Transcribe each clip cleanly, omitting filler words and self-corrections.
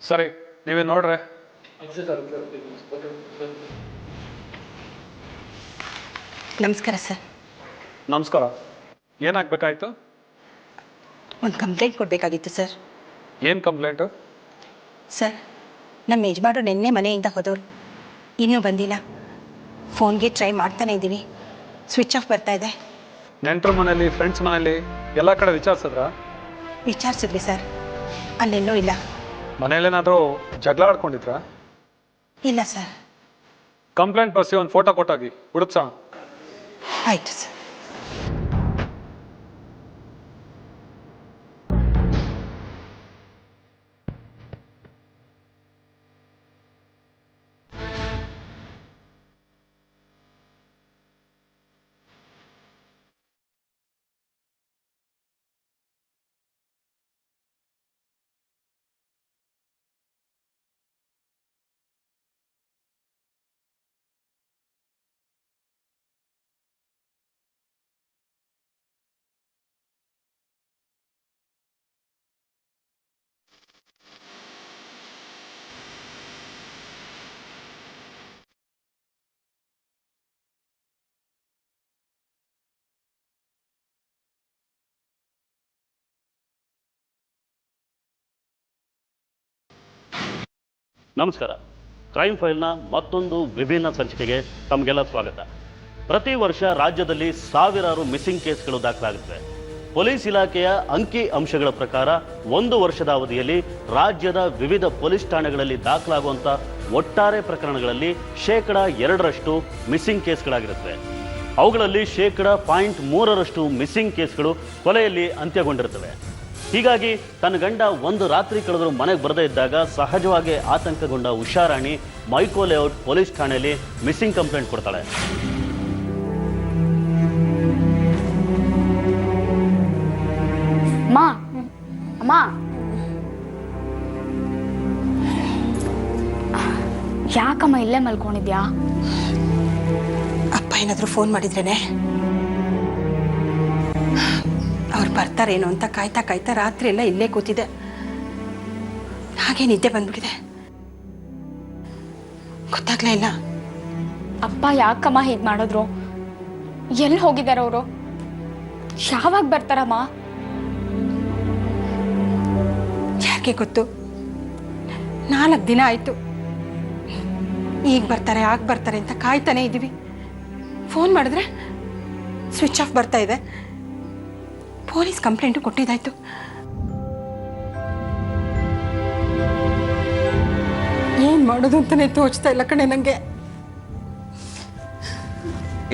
ಸರಿ, ನೀವೇ ನೋಡ್ರೆ. ನಮಸ್ಕಾರ ಸರ್. ನಮಸ್ಕಾರ. ಏನಾಗಬೇಕಾಯ್ತು? ಒಂದು ಕಂಪ್ಲೇಂಟ್ ಕೊಡಬೇಕಾಗಿತ್ತು ಸರ್. ಏನು ಕಂಪ್ಲೇಂಟು? ಸರ್, ನಮ್ಮ ಯಜಮಾನರು ನಿನ್ನೆ ಮನೆಯಿಂದ ಹೋದವರು, ಇನ್ನೂ ಬಂದಿಲ್ಲ. ಫೋನ್ಗೆ ಟ್ರೈ ಮಾಡ್ತಾನೆ ಇದ್ದೀವಿ, ಸ್ವಿಚ್ ಆಫ್ ಬರ್ತಾ ಇದೆ. ನೆಂಟರ ಮನೇಲಿ, ಫ್ರೆಂಡ್ಸ್ ಮನೇಲಿ ಎಲ್ಲ ಕಡೆ ವಿಚಾರಿಸಿದ್ರಾ? ವಿಚಾರಿಸಿದ್ವಿ ಸರ್, ಅಲ್ಲೆಲ್ಲೂ ಇಲ್ಲ. ಮನೇಲೇನಾದರೂ ಜಗಳ ಆಡ್ಕೊಂಡಿದ್ರಾ? ಇಲ್ಲ ಸರ್. ಕಂಪ್ಲೇಂಟ್ ಬರ್ಸಿ ಒಂದು ಫೋಟೋ ಕೊಟ್ಟಾಗಿ ಹುಡುಕ್ಸೋಣ. ಆಯಿತು ಸರ್. ನಮಸ್ಕಾರ. ಕ್ರೈಮ್ ಫೈಲ್ನ ಮತ್ತೊಂದು ವಿಭಿನ್ನ ಸಂಚಿಕೆಗೆ ತಮಗೆಲ್ಲ ಸ್ವಾಗತ. ಪ್ರತಿ ವರ್ಷ ರಾಜ್ಯದಲ್ಲಿ ಸಾವಿರಾರು ಮಿಸ್ಸಿಂಗ್ ಕೇಸ್ಗಳು ದಾಖಲಾಗುತ್ತವೆ. ಪೊಲೀಸ್ ಇಲಾಖೆಯ ಅಂಕಿ ಅಂಶಗಳ ಪ್ರಕಾರ 1 ವರ್ಷದ ಅವಧಿಯಲ್ಲಿ ರಾಜ್ಯದ ವಿವಿಧ ಪೊಲೀಸ್ ಠಾಣೆಗಳಲ್ಲಿ ದಾಖಲಾಗುವಂಥ ಒಟ್ಟಾರೆ ಪ್ರಕರಣಗಳಲ್ಲಿ 2% ಮಿಸ್ಸಿಂಗ್ ಕೇಸ್ಗಳಾಗಿರುತ್ತವೆ. ಅವುಗಳಲ್ಲಿ 0.3% ಮಿಸ್ಸಿಂಗ್ ಕೇಸ್ಗಳು ಕೊಲೆಯಲ್ಲಿ ಅಂತ್ಯಗೊಂಡಿರುತ್ತವೆ. ಹೀಗಾಗಿ ತನ್ನ ಗಂಡ ಒಂದು ರಾತ್ರಿ ಕಳೆದರೂ ಮನೆಗೆ ಬರದೇ ಇದ್ದಾಗ ಸಹಜವಾಗಿ ಆತಂಕಗೊಂಡ ಉಷಾರಾಣಿ ಮೈಕೋ ಲೇಔಟ್ ಪೊಲೀಸ್ ಠಾಣೆಯಲ್ಲಿ ಮಿಸ್ಸಿಂಗ್ ಕಂಪ್ಲೇಂಟ್ ಕೊಡ್ತಾಳೆ. ಅಮ್ಮ, ಯಾಕಮ್ಮ ಇಲ್ಲೇ ಮಲ್ಕೊಂಡಿದ್ಯಾ? ಅಪ್ಪ ಏನಾದರೂ ಫೋನ್ ಮಾಡಿದ್ರೇನೆ, ಅವ್ರು ಬರ್ತಾರೇನೋ ಅಂತ ಕಾಯ್ತಾ ಕಾಯ್ತಾ ರಾತ್ರಿ ಎಲ್ಲ ಇಲ್ಲೇ ಕೂತಿದೆ. ಹಾಗೆ ನಿದ್ದೆ ಬಂದ್ಬಿಟ್ಟಿದೆ, ಗೊತ್ತಾಗ್ಲೇ ಇಲ್ಲ. ಅಪ್ಪ ಯಾಕಮ್ಮ ಹೀಗೆ ಮಾಡಿದ್ರು? ಎಲ್ಲಿ ಹೋಗಿದಾರ ಅವರು? ಯಾವಾಗ ಬರ್ತಾರಮ್ಮ? ಯಾಕೆ ಗೊತ್ತು, 4 ದಿನ ಆಯ್ತು. ಈಗ ಬರ್ತಾರೆ ಆಗ ಬರ್ತಾರೆ ಅಂತ ಕಾಯ್ತಾನೆ ಇದ್ದೀವಿ. ಫೋನ್ ಮಾಡಿದ್ರೆ ಸ್ವಿಚ್ ಆಫ್ ಬರ್ತಾ ಇದೆ. ಪೊಲೀಸ್ ಕಂಪ್ಲೇಂಟು ಕೊಟ್ಟಿದ್ದಾಯ್ತು. ಏನ್ ಮಾಡೋದು ಅಂತಾನೆ ತೋಚ್ತಾ ಇಲ್ಲ ಕಣೆ ನಂಗೆ.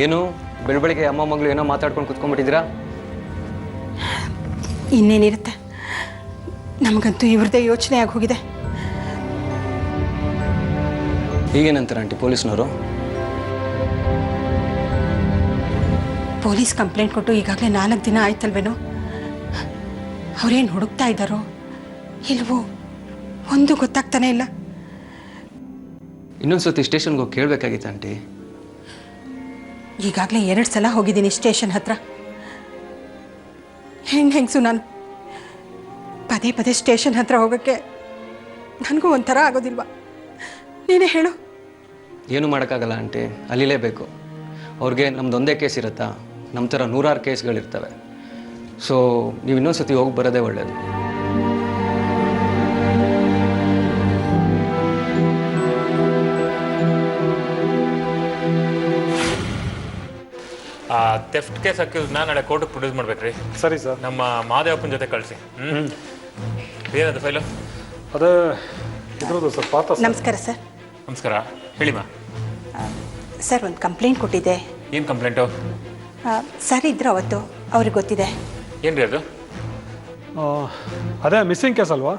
ಏನು ಬೆಳಬೆಳಿಗ್ಗೆ ಅಮ್ಮ ಮಗಳು ಏನೋ ಮಾತಾಡ್ಕೊಂಡು ಕುತ್ಕೊಂಡ್ಬಿಟ್ಟಿದ್ದೀರಾ? ಇನ್ನೇನಿರುತ್ತೆ, ನಮಗಂತೂ ಇವ್ರದ್ದೇ ಯೋಚನೆ ಆಗಿ ಹೋಗಿದೆ. ಈಗೇನಂತಾರೆ ಆಂಟಿ ಪೊಲೀಸ್ನವರು? ಪೊಲೀಸ್ ಕಂಪ್ಲೇಂಟ್ ಕೊಟ್ಟು ಈಗಾಗಲೇ 4 ದಿನ ಆಯ್ತಲ್ವೇನೋ. ಅವ್ರೇನು ಹುಡುಕ್ತಾ ಇದ್ದಾರೋ ಇಲ್ವೋ ಒಂದು ಗೊತ್ತಾಗ್ತಾನೆ ಇಲ್ಲ. ಇನ್ನೊಂದ್ಸತಿ ಸ್ಟೇಷನ್ಗೆ ಹೋಗಿ ಕೇಳಬೇಕಾಗಿತ್ತು ಆಂಟಿ. ಈಗಾಗಲೇ 2 ಸಲ ಹೋಗಿದ್ದೀನಿ ಸ್ಟೇಷನ್ ಹತ್ರ. ಹೆಂಗಸು ನಾನು ಪದೇ ಪದೇ ಸ್ಟೇಷನ್ ಹತ್ರ ಹೋಗೋಕ್ಕೆ ನನಗೂ ಒಂಥರ ಆಗೋದಿಲ್ವಾ? ನೀನೇ ಹೇಳು. ಏನು ಮಾಡೋಕ್ಕಾಗಲ್ಲ ಆಂಟಿ, ಅಲ್ಲಿಲೇಬೇಕು. ಅವ್ರಿಗೆ ನಮ್ದೊಂದೇ ಕೇಸ್ ಇರುತ್ತಾ? ನಮ್ಮ ಥರ 100 ಕೇಸ್ಗಳಿರ್ತವೆ. ಸೊ ನೀವು ಇನ್ನೊಂದ್ಸತಿ ಹೋಗಿ ಬರೋದೇ ಒಳ್ಳೆಯದು. ಥೆಫ್ಟ್ ಕೇಸ್ ಹಾಕಿದ್ನ ನಾಳೆ ಕೋರ್ಟಿಗೆ ಪ್ರೊಡ್ಯೂಸ್ ಮಾಡ್ಬೇಕ್ರಿ. ಸರಿ ಸರ್. ನಮ್ಮ ಮಾದೇವಪ್ಪನ ಜೊತೆ ಕಳಿಸಿ. ಏನದು ಫೈಲು? ಅದೇ ಇದ್ರದ್ದು ಸರ್, ಪಾತ್ರ. ನಮಸ್ಕಾರ ಸರ್. ನಮಸ್ಕಾರ, ಹೇಳಿಮ್ಮ. ಸರ್, ಒಂದು ಕಂಪ್ಲೇಂಟ್ ಕೊಟ್ಟಿದ್ದೆ. ಏನು ಕಂಪ್ಲೇಂಟು? ಸರ್ ಇದ್ರು ಅವತ್ತು, ಅವ್ರಿಗೆ ಗೊತ್ತಿದೆ. ಏನು ರೀ ಅದು? ಅದೇ ಮಿಸ್ಸಿಂಗ್ ಕೇಸ್ ಅಲ್ವಾ?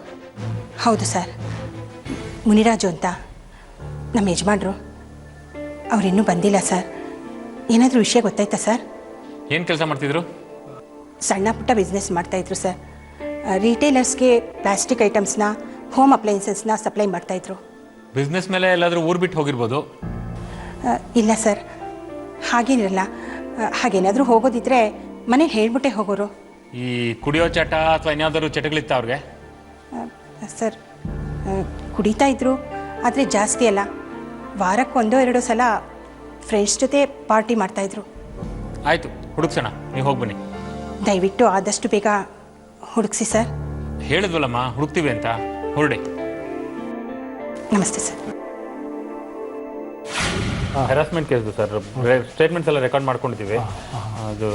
ಹೌದು ಸರ್. ಮುನಿರಾಜು ಅಂತ ನಮ್ಮ ಯಜಮಾನ್ರು, ಅವರಿನ್ನೂ ಬಂದಿಲ್ಲ ಸರ್. ಏನಾದರೂ ವಿಷಯ ಗೊತ್ತಾಯ್ತಾ ಸರ್? ಏನು ಕೆಲಸ ಮಾಡ್ತಿದ್ರು? ಸಣ್ಣ ಪುಟ್ಟ ಬಿಸ್ನೆಸ್ ಮಾಡ್ತಾಯಿದ್ರು ಸರ್. ರಿಟೇಲರ್ಸ್ಗೆ ಪ್ಲಾಸ್ಟಿಕ್ ಐಟಮ್ಸ್ನ, ಹೋಮ್ ಅಪ್ಲೈನ್ಸಸ್ನ ಸಪ್ಲೈ ಮಾಡ್ತಾಯಿದ್ರು. ಬಿಸ್ನೆಸ್ ಮೇಲೆ ಎಲ್ಲಾದರೂ ಊರು ಬಿಟ್ಟು ಹೋಗಿರ್ಬೋದು? ಇಲ್ಲ ಸರ್, ಹಾಗೇನಿರಲ್ಲ. ಹಾಗೇನಾದರೂ ಹೋಗೋದಿದ್ರೆ ಮನೇಲಿ ಹೇಳ್ಬಿಟ್ಟೆ ಹೋಗೋರು. ಈ ಕುಡಿಯೋ ಚಟ ಅಥವಾ ಏನಾದರೂ ಚಟಗಳಿತ್ತ ಅವ್ರಿಗೆ? ಸರ್, ಕುಡಿತಾ ಇದ್ರು, ಆದರೆ ಜಾಸ್ತಿ ಅಲ್ಲ. ವಾರಕ್ಕೆ 1-2 ಸಲ ಫ್ರೆಂಡ್ಸ್ ಜೊತೆ ಪಾರ್ಟಿ ಮಾಡ್ತಾಯಿದ್ರು. ಆಯಿತು, ಹುಡುಕ್ಸೋಣ. ನೀವು ಹೋಗಿ ಬನ್ನಿ. ದಯವಿಟ್ಟು ಆದಷ್ಟು ಬೇಗ ಹುಡುಕ್ಸಿ ಸರ್. ಹೇಳಿದ್ವಲ್ಲಮ್ಮ, ಹುಡುಕ್ತೀವಿ ಅಂತ. ಹೊರಡಿ. ನಮಸ್ತೆ sir. Harassment case sir. Statements ಎಲ್ಲ ರೆಕಾರ್ಡ್ ಮಾಡ್ಕೊಂಡಿದ್ದೀವಿ. ಅದು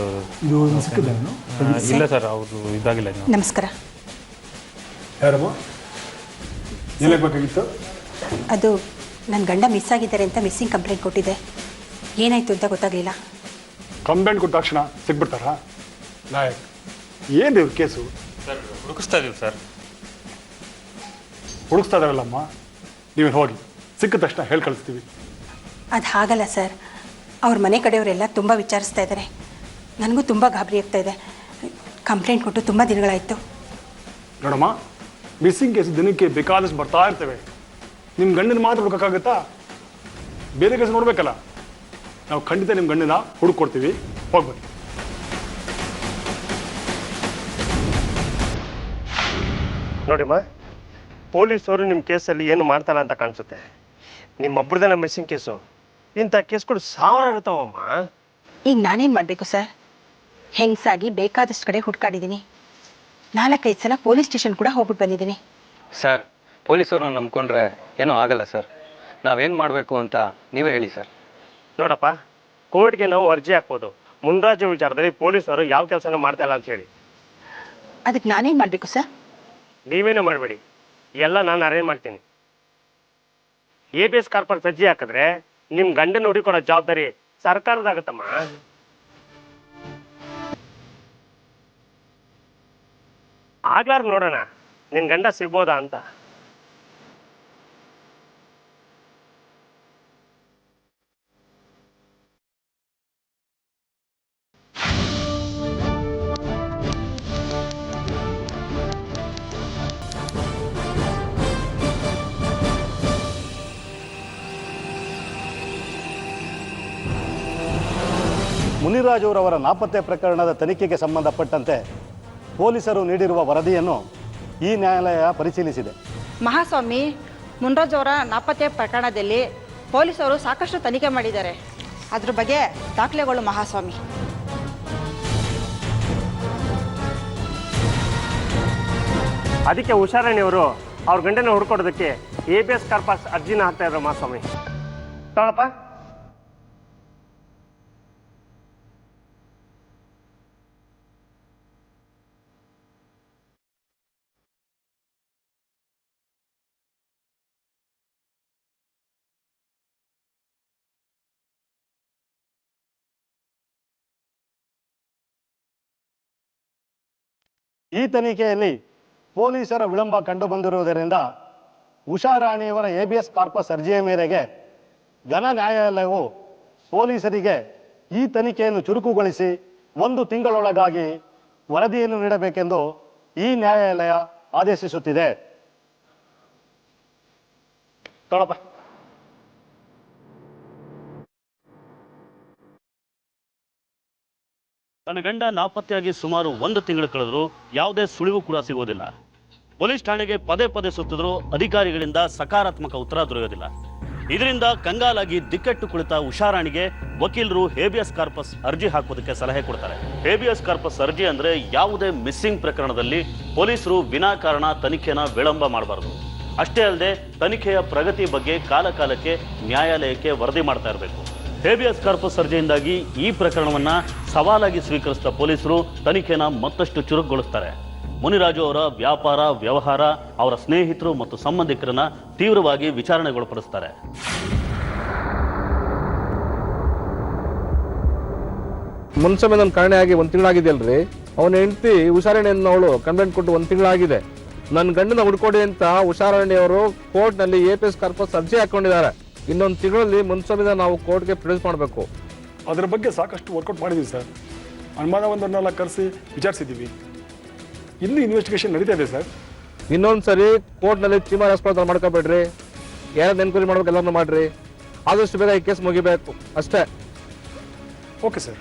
ಇಲ್ಲ ಸರ್, ಅವರು ಇದಾಗಿಲ್ಲ ಇನ್ನು. ನಮಸ್ಕಾರ. ಯಾರಮ್ಮ, ಏನಾಗಬೇಕಾಗಿತ್ತು? ಅದು ನನ್ನ ಗಂಡ ಮಿಸ್ ಆಗಿದ್ದಾರೆ ಅಂತ ಮಿಸ್ಸಿಂಗ್ ಕಂಪ್ಲೇಂಟ್ ಕೊಟ್ಟಿದ್ದೆ. ಏನಾಯಿತು ಅಂತ ಗೊತ್ತಾಗಲಿಲ್ಲ. ಕಂಪ್ಲೇಂಟ್ ಕೊಟ್ಟ ತಕ್ಷಣ ಸಿಗ್ಬಿಡ್ತಾರಾ? ನಾಯಕ್, ಏನು ಇವ್ರ ಕೇಸು? ಸರ್ ಹುಡುಕಿಸ್ತಾ ಇದೀವಿ ಸರ್. ಹುಡುಕ್ಸ್ತಾ ಇದಾರಲ್ಲಮ್ಮ, ನೀವೇನು ಹೋಗಿ ಸಿಕ್ಕ ತಕ್ಷಣ ಹೇಳಿ ಕಳಿಸ್ತೀವಿ. ಅದು ಹಾಗಲ್ಲ ಸರ್. ಅವ್ರ ಮನೆ ಕಡೆಯವರೆಲ್ಲ ತುಂಬ ವಿಚಾರಿಸ್ತಾ ಇದ್ದಾರೆ. ನನಗೂ ತುಂಬ ಗಾಬರಿ ಆಗ್ತಾ ಇದೆ. ಕಂಪ್ಲೇಂಟ್ ಕೊಟ್ಟು ತುಂಬ ದಿನಗಳಾಯಿತು. ನೋಡಮ್ಮ, ಮಿಸ್ಸಿಂಗ್ ಕೇಸ್ ದಿನಕ್ಕೆ ಬೇಕಾದಷ್ಟು ಬರ್ತಾ ಇರ್ತೇವೆ. ನಿಮ್ಮ ಗಂಡನ ಮಾತ್ರ ಹುಡುಕೋಕ್ಕಾಗತ್ತಾ? ಬೇರೆ ಕೇಸ್ ನೋಡಬೇಕಲ್ಲ. ನಾವು ಖಂಡಿತ ನಿಮ್ಮ ಗಂಡನ ಹುಡುಕೊಡ್ತೀವಿ. ಹೋಗ್ಬನ್ನಿ. ನೋಡಿಮ್ಮ, ಪೊಲೀಸವರು ನಿಮ್ಮ ಕೇಸಲ್ಲಿ ಏನು ಮಾಡ್ತಾರ ಅಂತ ಕಾಣಿಸುತ್ತೆ. ನಿಮ್ಮೊಬ್ಬರದೇ ನಮ್ಮ ಮಿಸ್ಸಿಂಗ್ ಕೇಸು. ಇಂಥ ಕೇಸ್ಗಳು 1000 ಇರ್ತಾವಮ್ಮ. ಈಗ ನಾನೇನು ಮಾಡಬೇಕು ಸರ್? ಹೆಂಗಸಾಗಿ ಬೇಕಾದಷ್ಟು ಕಡೆ ಹುಡ್ಕಾಡಿದ್ದೀನಿ. 4-5 ಸಲ ಪೊಲೀಸ್ ಸ್ಟೇಷನ್ ಕೂಡ ಹೋಗ್ಬಿಟ್ಟು ಬಂದಿದ್ದೀನಿ. ಸರ್, ಪೊಲೀಸವ್ರನ್ನ ನಂಬ್ಕೊಂಡ್ರೆ ಏನೂ ಆಗಲ್ಲ ಸರ್. ನಾವೇನು ಮಾಡಬೇಕು ಅಂತ ನೀವೇ ಹೇಳಿ ಸರ್. ನೋಡಪ್ಪ, ಕೋರ್ಟ್ಗೆ ನಾವು ಅರ್ಜಿ ಹಾಕ್ಬೋದು, ಮುನ್ರಾಜು ವಿಚಾರದಲ್ಲಿ ಪೊಲೀಸರು ಯಾವ ಕೆಲಸನೂ ಮಾಡ್ತಾ ಇಲ್ಲ ಅಂತ ಹೇಳಿ. ಅದಕ್ಕೆ ನಾನೇನು ಮಾಡಬೇಕು ಸರ್? ನೀವೇನೂ ಮಾಡಬೇಡಿ, ಎಲ್ಲ ನಾನು ಅರೇಂಜ್ ಮಾಡ್ತೀನಿ. ABS ಕಾರ್ಪೊರೇಟ್ ಅರ್ಜಿ ಹಾಕಿದ್ರೆ ನಿಮ್ಮ ಗಂಡನ ಹುಡುಕೊಡೋ ಜವಾಬ್ದಾರಿ ಸರ್ಕಾರದಾಗತ್ತಮ್ಮ. ಆಗ್ಲಾರು ನೋಡೋಣ ನಿನ್ನ ಗಂಡ ಸಿಗ್ಬೋದಾ ಅಂತ. ಮುನಿರಾಜುರವರ ನಾಪತ್ತೆ ಪ್ರಕರಣದ ತನಿಖೆಗೆ ಸಂಬಂಧಪಟ್ಟಂತೆ ಪೊಲೀಸರು ನೀಡಿರುವ ವರದಿಯನ್ನು ಈ ನ್ಯಾಯಾಲಯ ಪರಿಶೀಲಿಸಿದೆ. ಮಹಾಸ್ವಾಮಿ, ಮುನ್ರಾಜ್ ಅವರ ನಾಪತ್ತೆ ಪ್ರಕರಣದಲ್ಲಿ ಪೊಲೀಸರು ಸಾಕಷ್ಟು ತನಿಖೆ ಮಾಡಿದ್ದಾರೆ. ಅದ್ರ ಬಗ್ಗೆ ದಾಖಲೆಗಳು ಮಹಾಸ್ವಾಮಿ. ಅದಕ್ಕೆ ಉಷಾರಾಣಿಯವರು ಅವ್ರ ಗಂಡನ ಹುಡ್ಕೊಡೋದಕ್ಕೆ ABS ಕಾರ್ಪಸ್ ಅರ್ಜಿನ ಹಾಕ್ತಾ ಇದ್ರು ಮಹಾಸ್ವಾಮಿ. ತಗೊಳಪ್ಪ. ಈ ತನಿಖೆಯಲ್ಲಿ ಪೊಲೀಸರ ವಿಳಂಬ ಕಂಡುಬಂದಿರುವುದರಿಂದ ಉಷಾರಾಣಿಯವರ ABS ಕಾರ್ಪಸ್ ಅರ್ಜಿಯ ಮೇರೆಗೆ ಘನ ನ್ಯಾಯಾಲಯವು ಪೊಲೀಸರಿಗೆ ಈ ತನಿಖೆಯನ್ನು ಚುರುಕುಗೊಳಿಸಿ 1 ತಿಂಗಳೊಳಗಾಗಿ ವರದಿಯನ್ನು ನೀಡಬೇಕೆಂದು ಈ ನ್ಯಾಯಾಲಯ ಆದೇಶಿಸುತ್ತಿದೆ. ತಗೊಳಪ್ಪ. ತನ್ನ ಗಂಡ ನಾಪತ್ತೆಯಾಗಿ ಸುಮಾರು 1 ತಿಂಗಳು ಕಳೆದರೂ ಯಾವುದೇ ಸುಳಿವು ಕೂಡ ಸಿಗೋದಿಲ್ಲ. ಪೊಲೀಸ್ ಠಾಣೆಗೆ ಪದೇ ಪದೇ ಸುತ್ತಿದ್ರೂ ಅಧಿಕಾರಿಗಳಿಂದ ಸಕಾರಾತ್ಮಕ ಉತ್ತರ ದೊರೆಯೋದಿಲ್ಲ. ಇದರಿಂದ ಕಂಗಾಲಾಗಿ ದಿಕ್ಕೆಟ್ಟು ಕುಳಿತ ಉಷಾರಾಣಿಗೆ ವಕೀಲರು ಹೇಬಿಯಸ್ ಕಾರ್ಪಸ್ ಅರ್ಜಿ ಹಾಕೋದಕ್ಕೆ ಸಲಹೆ ಕೊಡ್ತಾರೆ. ಹೇಬಿಯಸ್ ಕಾರ್ಪಸ್ ಅರ್ಜಿ ಅಂದ್ರೆ ಯಾವುದೇ ಮಿಸ್ಸಿಂಗ್ ಪ್ರಕರಣದಲ್ಲಿ ಪೊಲೀಸರು ವಿನಾಕಾರಣ ತನಿಖೆನ ವಿಳಂಬ ಮಾಡಬಾರದು. ಅಷ್ಟೇ ಅಲ್ಲದೆ ತನಿಖೆಯ ಪ್ರಗತಿ ಬಗ್ಗೆ ಕಾಲಕಾಲಕ್ಕೆ ನ್ಯಾಯಾಲಯಕ್ಕೆ ವರದಿ ಮಾಡ್ತಾ ಇರಬೇಕು. ಹೇಬಿಯಸ್ ಕಾರ್ಪಸ್ ಅರ್ಜಿಯಿಂದಾಗಿ ಈ ಪ್ರಕರಣವನ್ನ ಸವಾಲಾಗಿ ಸ್ವೀಕರಿಸಿದ ಪೊಲೀಸರು ತನಿಖೆನ ಮತ್ತಷ್ಟು ಚುರುಕುಗೊಳಿಸ್ತಾರೆ. ಮುನಿರಾಜು ಅವರ ವ್ಯಾಪಾರ ವ್ಯವಹಾರ, ಅವರ ಸ್ನೇಹಿತರು ಮತ್ತು ಸಂಬಂಧಿಕರನ್ನ ತೀವ್ರವಾಗಿ ವಿಚಾರಣೆಗೊಳಪಡಿಸ್ತಾರೆ. ಮುನ್ಸಮೆ ನನ್ನ ಕಾರಣೆ ಆಗಿ 1 ತಿಂಗಳಾಗಿದೆಯಲ್ರಿ. ಅವನ ಹೆಂಡತಿ ಉಷಾರಾಣಿ ಅನ್ನೋಳು ಕಂಪ್ಲೇಂಟ್ ಕೊಟ್ಟು 1 ತಿಂಗಳಾಗಿದೆ. ನನ್ನ ಗಂಡನ ಹುಡ್ಕೊಡಿ ಅಂತ ಉಷಾರಾಣಿ ಅವರು ಕೋರ್ಟ್ನಲ್ಲಿ ABS ಕಾರ್ಪಸ್ ಅರ್ಜಿ ಹಾಕೊಂಡಿದ್ದಾರೆ. ಇನ್ನೊಂದು ತಿಂಗಳಲ್ಲಿ ಮುನ್ಸಮಿದ ನಾವು ಕೋರ್ಟ್ಗೆ ಪ್ರೊಡ್ಯೂಸ್ ಮಾಡಬೇಕು. ಅದರ ಬಗ್ಗೆ ಸಾಕಷ್ಟು ವರ್ಕೌಟ್ ಮಾಡಿದ್ದೀವಿ ಸರ್. ಅನುಮಾನವನ್ನೆಲ್ಲ ಕರೆಸಿ ವಿಚಾರಿಸಿದ್ದೀವಿ. ಇನ್ನೂ ಇನ್ವೆಸ್ಟಿಗೇಷನ್ ನಡೀತಾ ಇದೆ ಸರ್. ಇನ್ನೊಂದು ಸರಿ ಕೋರ್ಟ್ನಲ್ಲಿ ಚೀಮಾ ರೆಸ್ಪಾನ್ಸ್ ಮಾಡ್ಕೋಬೇಡ್ರಿ. ಯಾರು ಎನ್ಕ್ವೈರಿ ಮಾಡ್ಬೇಕು ಎಲ್ಲರನ್ನೂ ಮಾಡಿರಿ. ಆದಷ್ಟು ಬೇಗ ಈ ಕೇಸ್ ಮುಗಿಬೇಕು ಅಷ್ಟೇ. Okay sir.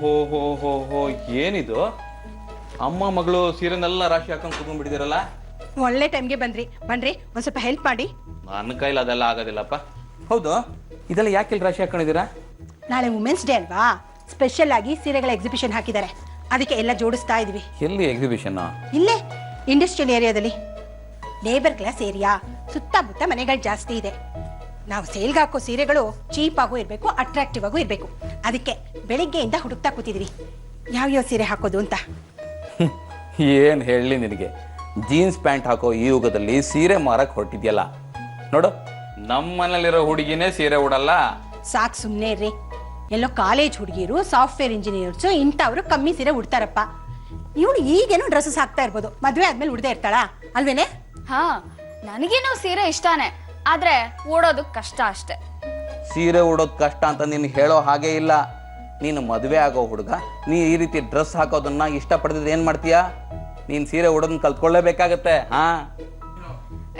ಹೋ ಹೋ ಹೋ ಹೋ ಏನಿದು ಅಮ್ಮ ಮಗಳು ಸೀರೆನೆಲ್ಲ ರಾಶಿ ಹಾಕೊಂಡು ಕೂತ್ಕೊಂಡ್ಬಿಟ್ಟಿದ್ದೀರಲ್ಲ. ಒಳ್ಳೆ ಟೈಮ್ಗೆ ಬನ್ರಿ ಒಂದು ಸ್ವಲ್ಪ ಹೆಲ್ಪ್ ಮಾಡಿ. ನನ್ನ ಕೈಲಿ ಅದೆಲ್ಲ ಆಗೋದಿಲ್ಲಪ್ಪ. ಹೌದು, ಇದೆಲ್ಲ ಯಾಕೆ ಇಲ್ಲಿ ರಾಶಿ ಹಾಕೊಂಡಿದ್ದೀರಾ? ನಾಳೆ ವುಮೆನ್ಸ್ ಡೇ ಅಲ್ವಾ, ಸ್ಪೆಷಲ್ ಆಗಿ ಸೀರೆಗಳ ಎಕ್ಸಿಬಿಷನ್ ಹಾಕಿದ್ದಾರೆ, ಅದಕ್ಕೆ ಎಲ್ಲ ಜೋಡಿಸ್ತಾ ಇದೀವಿ. ಎಲ್ಲಿ ಎಕ್ಸಿಬಿಷನ್? ಇಲ್ಲೇ ಇಂಡಸ್ಟ್ರಿಯಲ್ ಏರಿಯಾದಲ್ಲಿ. ಲೇಬರ್ ಕ್ಲಾಸ್ ಏರಿಯಾ, ಸುತ್ತಮುತ್ತ ಮನೆಗಳು ಜಾಸ್ತಿ ಇದೆ. ನಾವು ಸೇಲ್ಗೆ ಹಾಕೋ ಸೀರೆಗಳು ಚೀಪ್ ಆಗು ಇರಬೇಕು, ಅಟ್ರಾಕ್ಟಿವ್ ಆಗು ಇರಬೇಕು. ಅದಕ್ಕೆ ಬೆಳಿಗ್ಗೆಯಿಂದ ಹುಡುಕ್ತಾ ಕೂತಿದೀವಿ ಯಾವ್ಯಾವ ಸೀರೆ ಹಾಕೋದು ಅಂತ. ಏನು ಹೇಳಲಿ ನಿನಗೆ, ಜೀನ್ಸ್ ಪ್ಯಾಂಟ್ ಹಾಕೋ ಈ ಯುಗದಲ್ಲಿ ಸೀರೆ ಮಾರಕ್ಕೆ ಹೊರಟಿದ್ಯಲ್ಲ. ನೋಡು, ನಮ್ಮ ಮನೇಲಿರೋ ಹುಡುಗಿನೇ ಸೀರೆ ಉಡಲ್ಲ. ಸಾಕು ಸುಮ್ಮನೆ ರೀ. ಎಲ್ಲೋ ಕಾಲೇಜ್ ಹುಡುಗಿರು, ಸಾಫ್ಟ್ವೇರ್ ಇಂಜಿನಿಯರ್ಸು ಇಂಥವ್ರು ಕಮ್ಮಿ ಸೀರೆ ಉಡ್ತಾರಪ್ಪ. ಇವಳು ಈಗೇನೋ ಡ್ರೆಸ್ಸಸ್ ಹಾಕ್ತಾ ಇರ್ಬೋದು, ಮದುವೆ ಆದ್ಮೇಲೆ ಉಡ್ದೇ ಇರ್ತಾಳ ಅಲ್ವೇನೆ? ಹಾ, ನನಗೇನೋ ಸೀರೆ ಇಷ್ಟಾನೆ, ಆದ್ರೆ ಓಡೋದು ಕಷ್ಟ ಅಷ್ಟೆ. ಸೀರೆ ಉಡೋದು ಕಷ್ಟ ಅಂತ ನೀನು ಹೇಳೋ ಹಾಗೆ ಇಲ್ಲ. ನೀನು ಮದುವೆ ಆಗೋ ಹುಡುಗ, ನೀ ಈ ರೀತಿ ಡ್ರೆಸ್ ಹಾಕೋದನ್ನ ಇಷ್ಟಪಡ್ತಿದ್ರೆ ಏನು ಮಾಡ್ತೀಯಾ? ನೀನು ಸೀರೆ ಉಡೋದನ್ನ ಕಲ್ತ್ಕೊಳ್ಳೇಬೇಕಾಗತ್ತೆ. ಹಾ,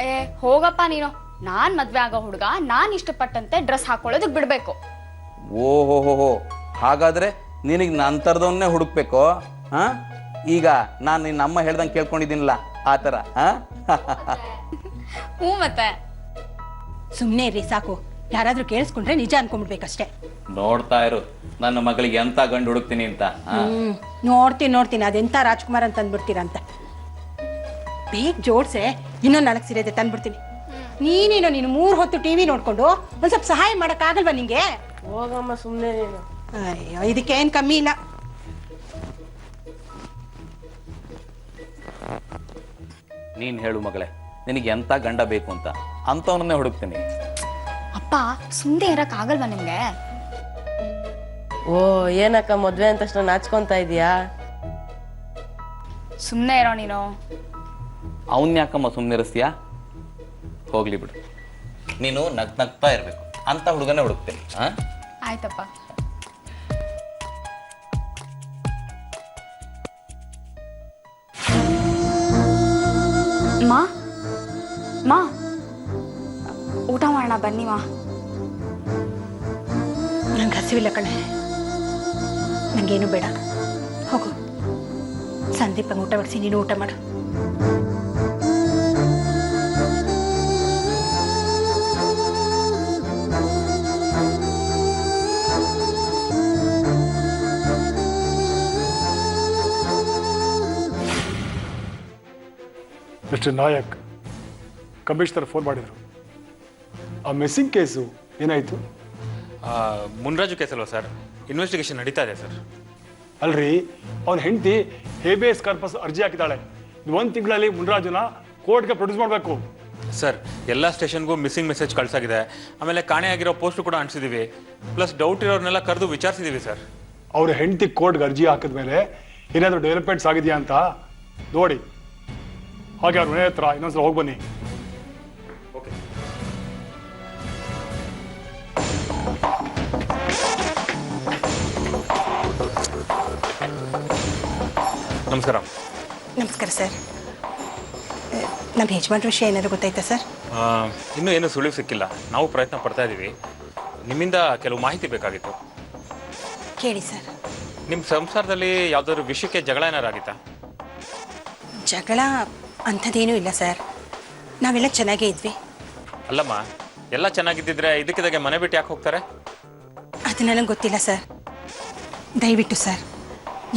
ಏ ಹೋಗಪ್ಪ ನೀನು. ನಾನ್ ಮದ್ವೆ ಆಗೋ ಹುಡುಗ, ನಾನ್ ಇಷ್ಟಪಟ್ಟಂತೆ ಡ್ರೆಸ್ ಹಾಕೊಳ್ಳೋದಕ್ ಬಿಡ್ಬೇಕು. ಓಹೋ, ಹಾಗಾದ್ರೆ ನಿನಗೆ ನನ್ನ ಥರದವನ್ನೇ ಹುಡುಕ್ಬೇಕು. ಹಾ, ಈಗ ನಾನು ನಿನ್ನ ಅಮ್ಮ ಹೇಳ್ದಂಗೆ ಕೇಳ್ಕೊಂಡಿದ್ದೀನಿಲ್ಲ ಆ ಥರ. ಹಾ ಹ್ಞೂ ಮತ್ತೆ. ಸುಮ್ಮನೆ ರೀ, ಸಾಕು. ಯಾರಾದ್ರೂ ಕೇಳಿಸ್ಕೊಂಡ್ರೆ ನಿಜ ಅನ್ಕೊಂಡ್ಬಿಡ್ಬೇಕಷ್ಟೇ. ನೋಡ್ತಾ ಇರು, ನನ್ನ ಮಗಳಿಗೆ ಎಂತ ಗಂಡು ಹುಡುಕ್ತೀನಿ ಅಂತ. ನೋಡ್ತೀನಿ ಅದೆಂತ ರಾಜ್ಕುಮಾರ್ ಅಂತ ಅಂದ್ಬಿಡ್ತೀರಾ ಅಂತ. ಬೇಗ ಜೋಡ್ಸೆ, ಇನ್ನೊಂದು 4 ಸೀರೆ ಇದೆ ತಂದ್ಬಿಡ್ತೀನಿ. ನೀನು 3 ಹೊತ್ತು ಟಿವಿ ನೋಡ್ಕೊಂಡು ಒಂದ್ ಸ್ವಲ್ಪ ಸಹಾಯ ಮಾಡಕ್ಕಾಗಲ್ವಾ ನಿಂಗೆ? ಹೋಗಮ್ಮ ಸುಮ್ಮನೆ ನೀನು. ಅಯ್ಯೋ, ಇದಕ್ಕೆ ಏನ್ ಕಮ್ಮಿ ಇಲ್ಲ. ನೀನು ಹೇಳು ಮಗಳೇ, ನಿನಗೆ ಎಂತ ಗಂಡ ಬೇಕು ಅಂತ, ಅಂಥವನ್ನೇ ಹುಡುಕ್ತೀನಿ. ಅಪ್ಪ ಸುಮ್ಮನೆ ಇರಕ್ ಆಗಲ್ವಾ ನಿಮ್ಗೆ? ಓ, ಏನಕ್ಕ ಮದ್ವೆ ಅಂತ ತಕ್ಷಣ ನಾಚ್ಕೊಂತ ಇದೀಯಾ? ಸುಮ್ಮನೆ ಇರೋ ನೀನು. ಅವನ್ ಯಾಕಮ್ಮ ಸುಮ್ಮನಿರಿಸ್ತೀಯಾ? ಹೋಗ್ಲಿ ಬಿಡು, ನೀನು ನಗ್ತಾ ಇರ್ಬೇಕು ಅಂತ ಹುಡುಗನೇ ಹುಡುಕ್ತೀನಿ. ಆಯ್ತಪ್ಪ. ಮಾ ಊಟ ಮಾಡೋಣ ಬನ್ನಿ ಮಾ. ನಂಗೆ ಹಸಿವಿಲ್ಲ ಕಣೆ, ನಂಗೇನು ಬೇಡ. ಹೋಗು, ಸಂದೀಪಂಗೆ ಊಟ ಬಡಿಸಿ ನೀನು ಊಟ ಮಾಡು. ಮಿಸ್ಟರ್ ನಾಯಕ್, ಕಮಿಷನರ್ ಫೋನ್ ಮಾಡಿದ್ರು. ಆ ಮಿಸ್ಸಿಂಗ್ ಕೇಸು ಏನಾಯ್ತು? ಮುನ್ರಾಜು ಕೇಸ್ ಅಲ್ವಾ ಸರ್? ಇನ್ವೆಸ್ಟಿಗೇಷನ್ ನಡೀತಾ ಇದೆ ಸರ್. ಅಲ್ರಿ, ಅವನ ಹೆಂಡತಿ ಹೇಬಿಯಸ್ ಕಾರ್ಪಸ್ ಅರ್ಜಿ ಹಾಕಿದ್ದಾಳೆ. 1 ತಿಂಗಳಲ್ಲಿ ಮುನ್ರಾಜುನ ಕೋರ್ಟ್ಗೆ ಪ್ರೊಡ್ಯೂಸ್ ಮಾಡಬೇಕು. ಸರ್, ಎಲ್ಲ ಸ್ಟೇಷನ್ಗೂ ಮಿಸ್ಸಿಂಗ್ ಮೆಸೇಜ್ ಕಳ್ಸಾಗಿದೆ. ಆಮೇಲೆ ಕಾಣೆಯಾಗಿರೋ ಪೋಸ್ಟ್ ಕೂಡ ಅಂಟಿಸಿದೀವಿ. ಪ್ಲಸ್ ಡೌಟ್ ಇರೋರ್ನೆಲ್ಲ ಕರೆದು ವಿಚಾರಿಸಿದೀವಿ ಸರ್. ಅವ್ರ ಹೆಂಡತಿ ಕೋರ್ಟ್ಗೆ ಅರ್ಜಿ ಹಾಕಿದ್ಮೇಲೆ ಏನಾದರೂ ಡೆವಲಪ್ಮೆಂಟ್ಸ್ ಆಗಿದೆಯಾ ಅಂತ ನೋಡಿ. ಹಾಗೆ ಅವ್ರ ಮನೆ ಹತ್ರ ಇನ್ನೊಂದ್ಸಲ ಹೋಗಿ ಬನ್ನಿ. ಓಕೆ. ನಮಸ್ಕಾರ. ನಮಸ್ಕಾರ ಸರ್. ನಮ್ಮ ಯಜಮಾನ್ರ ವಿಷಯ ಏನಾದರೂ ಗೊತ್ತಾಯ್ತಾ ಸರ್? ಇನ್ನೂ ಏನು ಸುಳಿವು ಸಿಕ್ಕಿಲ್ಲ. ನಾವು ಪ್ರಯತ್ನ ಪಡ್ತಾ ಇದ್ದೀವಿ. ನಿಮ್ಮಿಂದ ಕೆಲವು ಮಾಹಿತಿ ಬೇಕಾಗಿತ್ತು. ಕೇಳಿ ಸರ್. ನಿಮ್ಮ ಸಂಸಾರದಲ್ಲಿ ಯಾವುದಾದ್ರು ವಿಷಯಕ್ಕೆ ಜಗಳ ಏನಾರು ಆಗಿತ್ತಾ? ಜಗಳ ಅಂಥದ್ದೇನೂ ಇಲ್ಲ ಸರ್, ನಾವೆಲ್ಲ ಚೆನ್ನಾಗೇ ಇದ್ವಿ. ಅಲ್ಲಮ್ಮ, ಎಲ್ಲ ಚೆನ್ನಾಗಿದ್ದಿದ್ರೆ ಇದಕ್ಕಿದಾಗೆ ಮನೆ ಬಿಟ್ಟು ಯಾಕೆ ಹೋಗ್ತಾರೆ? ಅದು ನನಗೆ ಗೊತ್ತಿಲ್ಲ ಸರ್. ದಯವಿಟ್ಟು ಸರ್,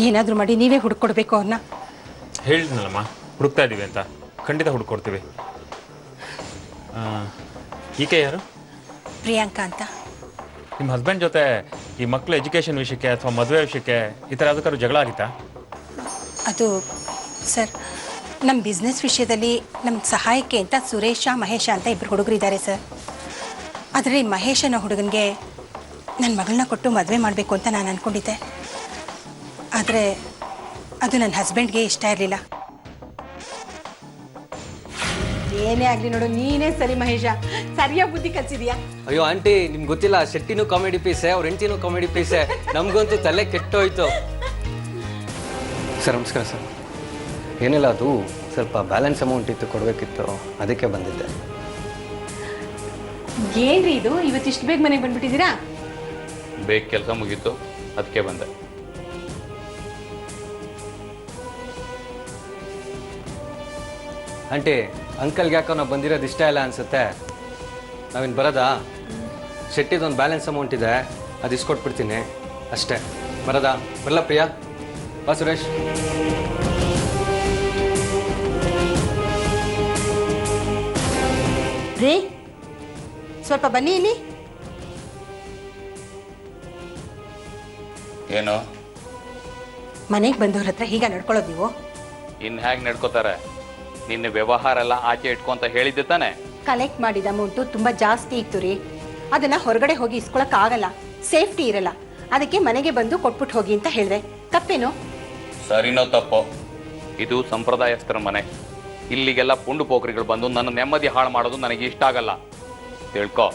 ಏನಾದರೂ ಮಾಡಿ ನೀವೇ ಹುಡುಕೊಡ್ಬೇಕು ಅವ್ರನ್ನ. ಹೇಳಿದ್ನಲ್ಲಮ್ಮ, ಹುಡುಕ್ತಾ ಇದ್ದೀವಿ ಅಂತ. ಖಂಡಿತ ಹುಡುಕೊಡ್ತೀವಿ. ಈಕೆ ಯಾರು? ಪ್ರಿಯಾಂಕಾ ಅಂತ. ನಿಮ್ಮ ಹಸ್ಬೆಂಡ್ ಜೊತೆ ಈ ಮಕ್ಕಳ ಎಜುಕೇಷನ್ ವಿಷಯಕ್ಕೆ ಅಥವಾ ಮದುವೆ ವಿಷಯಕ್ಕೆ ಈ ಥರ ಯಾವ್ದಕ್ಕಾದ್ರು ಜಗಳ ಆಗಿತ್ತಾ? ಅದು ಸರ್, ನಮ್ಮ ಬಿಸ್ನೆಸ್ ವಿಷಯದಲ್ಲಿ ನಮ್ಗೆ ಸಹಾಯಕ್ಕೆ ಅಂತ ಸುರೇಶ ಮಹೇಶ ಅಂತ 2 ಹುಡುಗರಿದ್ದಾರೆ ಸರ್. ಅದರಲ್ಲಿ ಮಹೇಶ್ ಅನ್ನೋ ಹುಡುಗನಿಗೆ ನನ್ನ ಮಗಳನ್ನ ಕೊಟ್ಟು ಮದುವೆ ಮಾಡಬೇಕು ಅಂತ ನಾನು ಅಂದ್ಕೊಂಡಿದ್ದೆ. ಆದರೆ ಅದು ನನ್ನ ಹಸ್ಬೆಂಡ್ಗೆ ಇಷ್ಟ ಇರಲಿಲ್ಲ. ಏನೇ ಆಗಲಿ ನೋಡು, ನೀನೇ ಸರಿ ಮಹೇಶ, ಸರಿಯಾಗಿ ಬುದ್ಧಿ ಕಲಿಸಿದ್ಯಾ. ಅಯ್ಯೋ ಆಂಟಿ, ನಿಮ್ಗೆ ಗೊತ್ತಿಲ್ಲ, ಶೆಟ್ಟಿನೂ ಕಾಮಿಡಿ ಪೀಸೆ, ಅವ್ರ ಹೆಂಡತಿನೂ ಕಾಮಿಡಿ ಪೀಸೆ. ನಮಗಂತೂ ತಲೆ ಕೆಟ್ಟೋಯ್ತು. ಸರ್ ನಮಸ್ಕಾರ ಸರ್. ಏನಿಲ್ಲ, ಅದು ಸ್ವಲ್ಪ ಬ್ಯಾಲೆನ್ಸ್ ಅಮೌಂಟ್ ಇತ್ತು, ಕೊಡಬೇಕಿತ್ತು, ಅದಕ್ಕೆ ಬಂದಿದ್ದೆ. ಏನ್ರಿ ಇದು, ಇವತ್ತಿಷ್ಟು ಬೇಗ ಮನೆಗೆ ಬಂದ್ಬಿಟ್ಟಿದ್ದೀರಾ? ಬೇಗ ಕೆಲಸ ಮುಗೀತು, ಅದಕ್ಕೆ ಬಂದೆ. ಆಂಟಿ ಅಂಕಲ್ಗೆ ಯಾಕೋ ನಾವು ಬಂದಿರೋದು ಇಷ್ಟ ಇಲ್ಲ ಅನಿಸುತ್ತೆ. ನಾವಿನ್ನು ಬರೋದಾ? ಶೆಟ್ಟಿದೊಂದು ಬ್ಯಾಲೆನ್ಸ್ ಅಮೌಂಟ್ ಇದೆ, ಅದು ಇಸ್ಕೊಟ್ಬಿಡ್ತೀನಿ ಅಷ್ಟೇ. ಬರೋದಾ? ಬರಲ್ಲ ಪ್ರಿಯಾ? ಬಾ ಸುರೇಶ್. ರೀ ಸ್ವಲ್ಪ ಬನ್ನಿ ಇಲ್ಲಿ. ಏನು ಮನೆಗೆ ಬಂದವ್ರ ಹತ್ರ ಹೀಗೆ ನಡ್ಕೊಳ್ಳೋದು ನೀವು? ಇನ್ನು ಹೇಗೆ ನಡ್ಕೋತಾರೆ? ನಿನ್ನ ವ್ಯವಹಾರ ಎಲ್ಲ ಆಚೆ ಇಟ್ಕೊಂತ ಹೇಳಿದ್ದೆ ತಾನೆ? ಕಲೆಕ್ಟ್ ಮಾಡಿದ ಅಮೌಂಟು ತುಂಬ ಜಾಸ್ತಿ ಇತ್ತು ರೀ. ಅದನ್ನು ಹೊರಗಡೆ ಹೋಗಿ ಇಸ್ಕೊಳಕ್ ಆಗಲ್ಲ, ಸೇಫ್ಟಿ ಇರಲ್ಲ. ಅದಕ್ಕೆ ಮನೆಗೆ ಬಂದು ಕೊಟ್ಬಿಟ್ಟು ಹೋಗಿ ಅಂತ ಹೇಳಿದೆ. ತಪ್ಪೇನು? ಸರಿನೋ ತಪ್ಪೋ? ಇದು ಸಂಪ್ರದಾಯಸ್ಥರ ಮನೆ. ಇಲ್ಲಿಗೆಲ್ಲ ಪುಂಡು ಪೋಖ್ರಿಗಳು ಬಂದು ನನ್ನ ನೆಮ್ಮದಿ ಹಾಳು ಮಾಡೋದು ನನಗೆ ಇಷ್ಟ ಆಗಲ್ಲ, ತಿಳ್ಕೊ.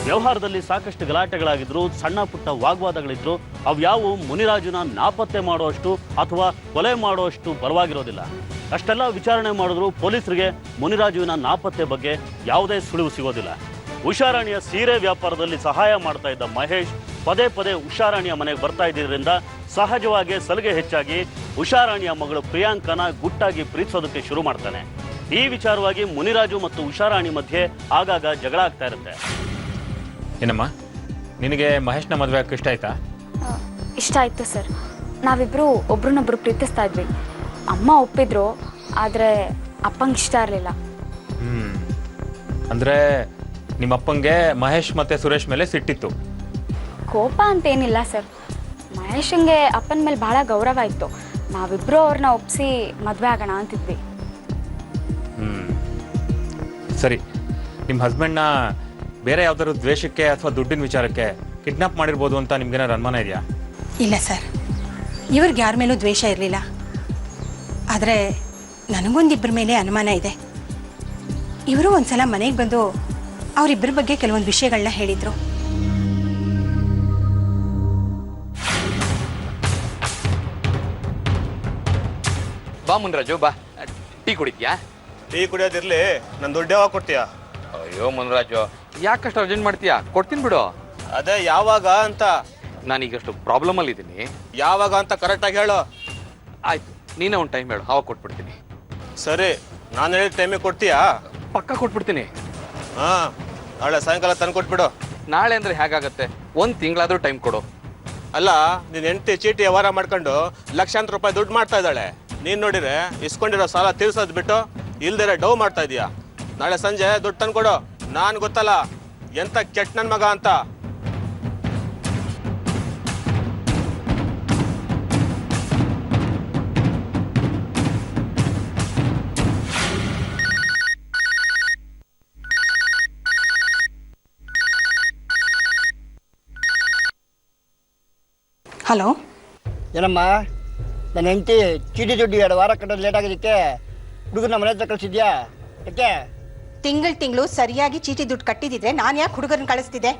ವ್ಯವಹಾರದಲ್ಲಿ ಸಾಕಷ್ಟು ಗಲಾಟೆಗಳಾಗಿದ್ರು, ಸಣ್ಣ ಪುಟ್ಟ ವಾಗ್ವಾದಗಳಿದ್ರು. ಅವ್ಯಾವು ಮುನಿರಾಜುನ ನಾಪತ್ತೆ ಮಾಡುವಷ್ಟು ಅಥವಾ ಕೊಲೆ ಮಾಡುವಷ್ಟು ಬಲವಾಗಿರೋದಿಲ್ಲ. ಅಷ್ಟೆಲ್ಲ ವಿಚಾರಣೆ ಮಾಡಿದ್ರು ಪೊಲೀಸರಿಗೆ ಮುನಿರಾಜುವಿನ ನಾಪತ್ತೆ ಬಗ್ಗೆ ಯಾವುದೇ ಸುಳಿವು ಸಿಗೋದಿಲ್ಲ. ಉಷಾರಾಣಿಯ ಸೀರೆ ವ್ಯಾಪಾರದಲ್ಲಿ ಸಹಾಯ ಮಾಡ್ತಾ ಇದ್ದ ಮಹೇಶ್ ಪದೇ ಪದೇ ಉಷಾರಾಣಿಯ ಮನೆಗೆ ಬರ್ತಾ ಇದ್ದಿದ್ದರಿಂದ ಸಹಜವಾಗಿ ಸಲಿಗೆ ಹೆಚ್ಚಾಗಿ ಉಷಾರಾಣಿಯ ಮಗಳು ಪ್ರಿಯಾಂಕನ ಗುಟ್ಟಾಗಿ ಪ್ರೀತಿಸೋದಕ್ಕೆ ಶುರು ಮಾಡ್ತಾನೆ. ಈ ವಿಚಾರವಾಗಿ ಮುನಿರಾಜು ಮತ್ತು ಉಷಾರಾಣಿ ಮಧ್ಯೆ ಆಗಾಗ ಜಗಳ ಆಗ್ತಾ ಇರುತ್ತೆ. ಏನಮ್ಮ, ನಿನಗೆ ಮಹೇಶ್ನ ಮದುವೆ ಆಗಕ್ಕೆ ಇಷ್ಟ ಆಯ್ತಾ? ಇಷ್ಟ ಆಯಿತು ಸರ್. ನಾವಿಬ್ಬರು ಒಬ್ರನ್ನೊಬ್ರು ಪ್ರೀತಿಸ್ತಾ ಇದ್ವಿ. ಅಮ್ಮ ಒಪ್ಪಿದ್ರು, ಆದರೆ ಅಪ್ಪಂಗೆ ಇಷ್ಟ ಇರಲಿಲ್ಲ. ಅಂದರೆ ನಿಮ್ಮ ಅಪ್ಪಂಗೆ ಮಹೇಶ್ ಮತ್ತು ಸುರೇಶ್ ಮೇಲೆ ಸಿಟ್ಟಿತ್ತು? ಕೋಪ ಅಂತೇನಿಲ್ಲ ಸರ್. ಮಹೇಶಂಗೆ ಅಪ್ಪನ ಮೇಲೆ ಭಾಳ ಗೌರವ ಇತ್ತು. ನಾವಿಬ್ಬರು ಅವ್ರನ್ನ ಒಪ್ಪಿಸಿ ಮದುವೆ ಆಗೋಣ ಅಂತಿದ್ವಿ. ಸರಿ, ನಿಮ್ಮ ಹಸ್ಬೆಂಡ್ನ ಬೇರೆ ಯಾವ್ದಾದ್ರು ದ್ವೇಷಕ್ಕೆ ಅಥವಾ ದುಡ್ಡಿನ ವಿಚಾರಕ್ಕೆ ಕಿಡ್ನಾಪ್ ಮಾಡಿರ್ಬೋದು ಅಂತ ನಿಮ್ಗೇನಾದ್ರು ಅನುಮಾನ ಇದೆಯಾ? ಇಲ್ಲ ಸರ್, ಇವ್ರಿಗೆ ಯಾರ ಮೇಲೂ ದ್ವೇಷ ಇರಲಿಲ್ಲ. ಆದರೆ ನನಗೊಂದಿಬ್ಬರ ಮೇಲೆ ಅನುಮಾನ ಇದೆ. ಇವರು ಒಂದ್ಸಲ ಮನೆಗೆ ಬಂದು ಅವರಿಬ್ಬರ ಬಗ್ಗೆ ಕೆಲವೊಂದು ವಿಷಯಗಳನ್ನ ಹೇಳಿದರು. ಬಾ ಮುನ್ರಾಜು, ಬಾ. ಟೀ ಕುಡಿದ್ಯಾ? ಟೀ ಕುಡಿಯೋದಿರ್ಲಿ, ನನ್ನ ದುಡ್ಡು ಯಾವಾಗ ಕೊಡ್ತೀಯಾ? ಅಯ್ಯೋ ಮುನ್ರಾಜು, ಯಾಕಷ್ಟು ಅರ್ಜೆಂಟ್ ಮಾಡ್ತೀಯಾ? ಕೊಡ್ತೀನಿ ಬಿಡು. ಅದೇ ಯಾವಾಗ ಅಂತ. ನಾನೀಗಷ್ಟು ಪ್ರಾಬ್ಲಮಲ್ಲಿ ಇದ್ದೀನಿ. ಯಾವಾಗ ಅಂತ ಕರೆಕ್ಟಾಗಿ ಹೇಳು. ಆಯ್ತು, ನೀನೇ ಒಂದು ಟೈಮ್ ಹೇಳು, ಅವಾಗ ಕೊಟ್ಬಿಡ್ತೀನಿ. ಸರಿ, ನಾನು ಹೇಳಿದ ಟೈಮಿಗೆ ಕೊಡ್ತೀಯಾ? ಪಕ್ಕ ಕೊಟ್ಬಿಡ್ತೀನಿ. ಹಾಂ, ನಾಳೆ ಸಾಯಂಕಾಲ ತಂದು ಕೊಟ್ಬಿಡು. ನಾಳೆ ಅಂದರೆ ಹೇಗಾಗತ್ತೆ? ಒಂದು ತಿಂಗಳಾದರೂ ಟೈಮ್ ಕೊಡು. ಅಲ್ಲ, ನೀನು ಹೆಂಡತಿ ಚೀಟಿ ವ್ಯವಹಾರ ಮಾಡ್ಕೊಂಡು ಲಕ್ಷಾಂತರ ರೂಪಾಯಿ ದುಡ್ಡು ಮಾಡ್ತಾ ಇದ್ದಾಳೆ. ನೀನು ನೋಡಿದ್ರೆ ಇಸ್ಕೊಂಡಿರೋ ಸಾಲ ತೀರ್ಸೋದು ಬಿಟ್ಟು ಇಲ್ದಿರ ಡವ್ ಮಾಡ್ತಾ ಇದೀಯಾ. ನಾಳೆ ಸಂಜೆ ದುಡ್ಡು ತಂದು ಕೊಡು. ನಾನು ಗೊತ್ತಲ್ಲ ಎಂಥ ಕೆಟ್ಟ ನನ್ನ ಮಗ ಅಂತ. ಹಲೋ, ಏನಮ್ಮ, ನನ್ನ ಹೆಂಡತಿ ಚೀಟಿ ದುಡ್ಡು 2 ವಾರ ಕಟ್ಟೋದು ಲೇಟ್ ಆಗಿದ್ದಕ್ಕೆ ಹುಡುಗನ ಮನೆ ಹತ್ರ ಕಳಿಸಿದ್ಯಾ? ಯಾಕೆ? ತಿಂಗಳು ಸರಿಯಾಗಿ ಚೀಟಿ ದುಡ್ಡು ಕಟ್ಟಿದಿದ್ರೆ ನಾನು ಯಾಕೆ ಹುಡುಗರನ್ನ ಕಳಿಸ್ತಿದ್ದೆ?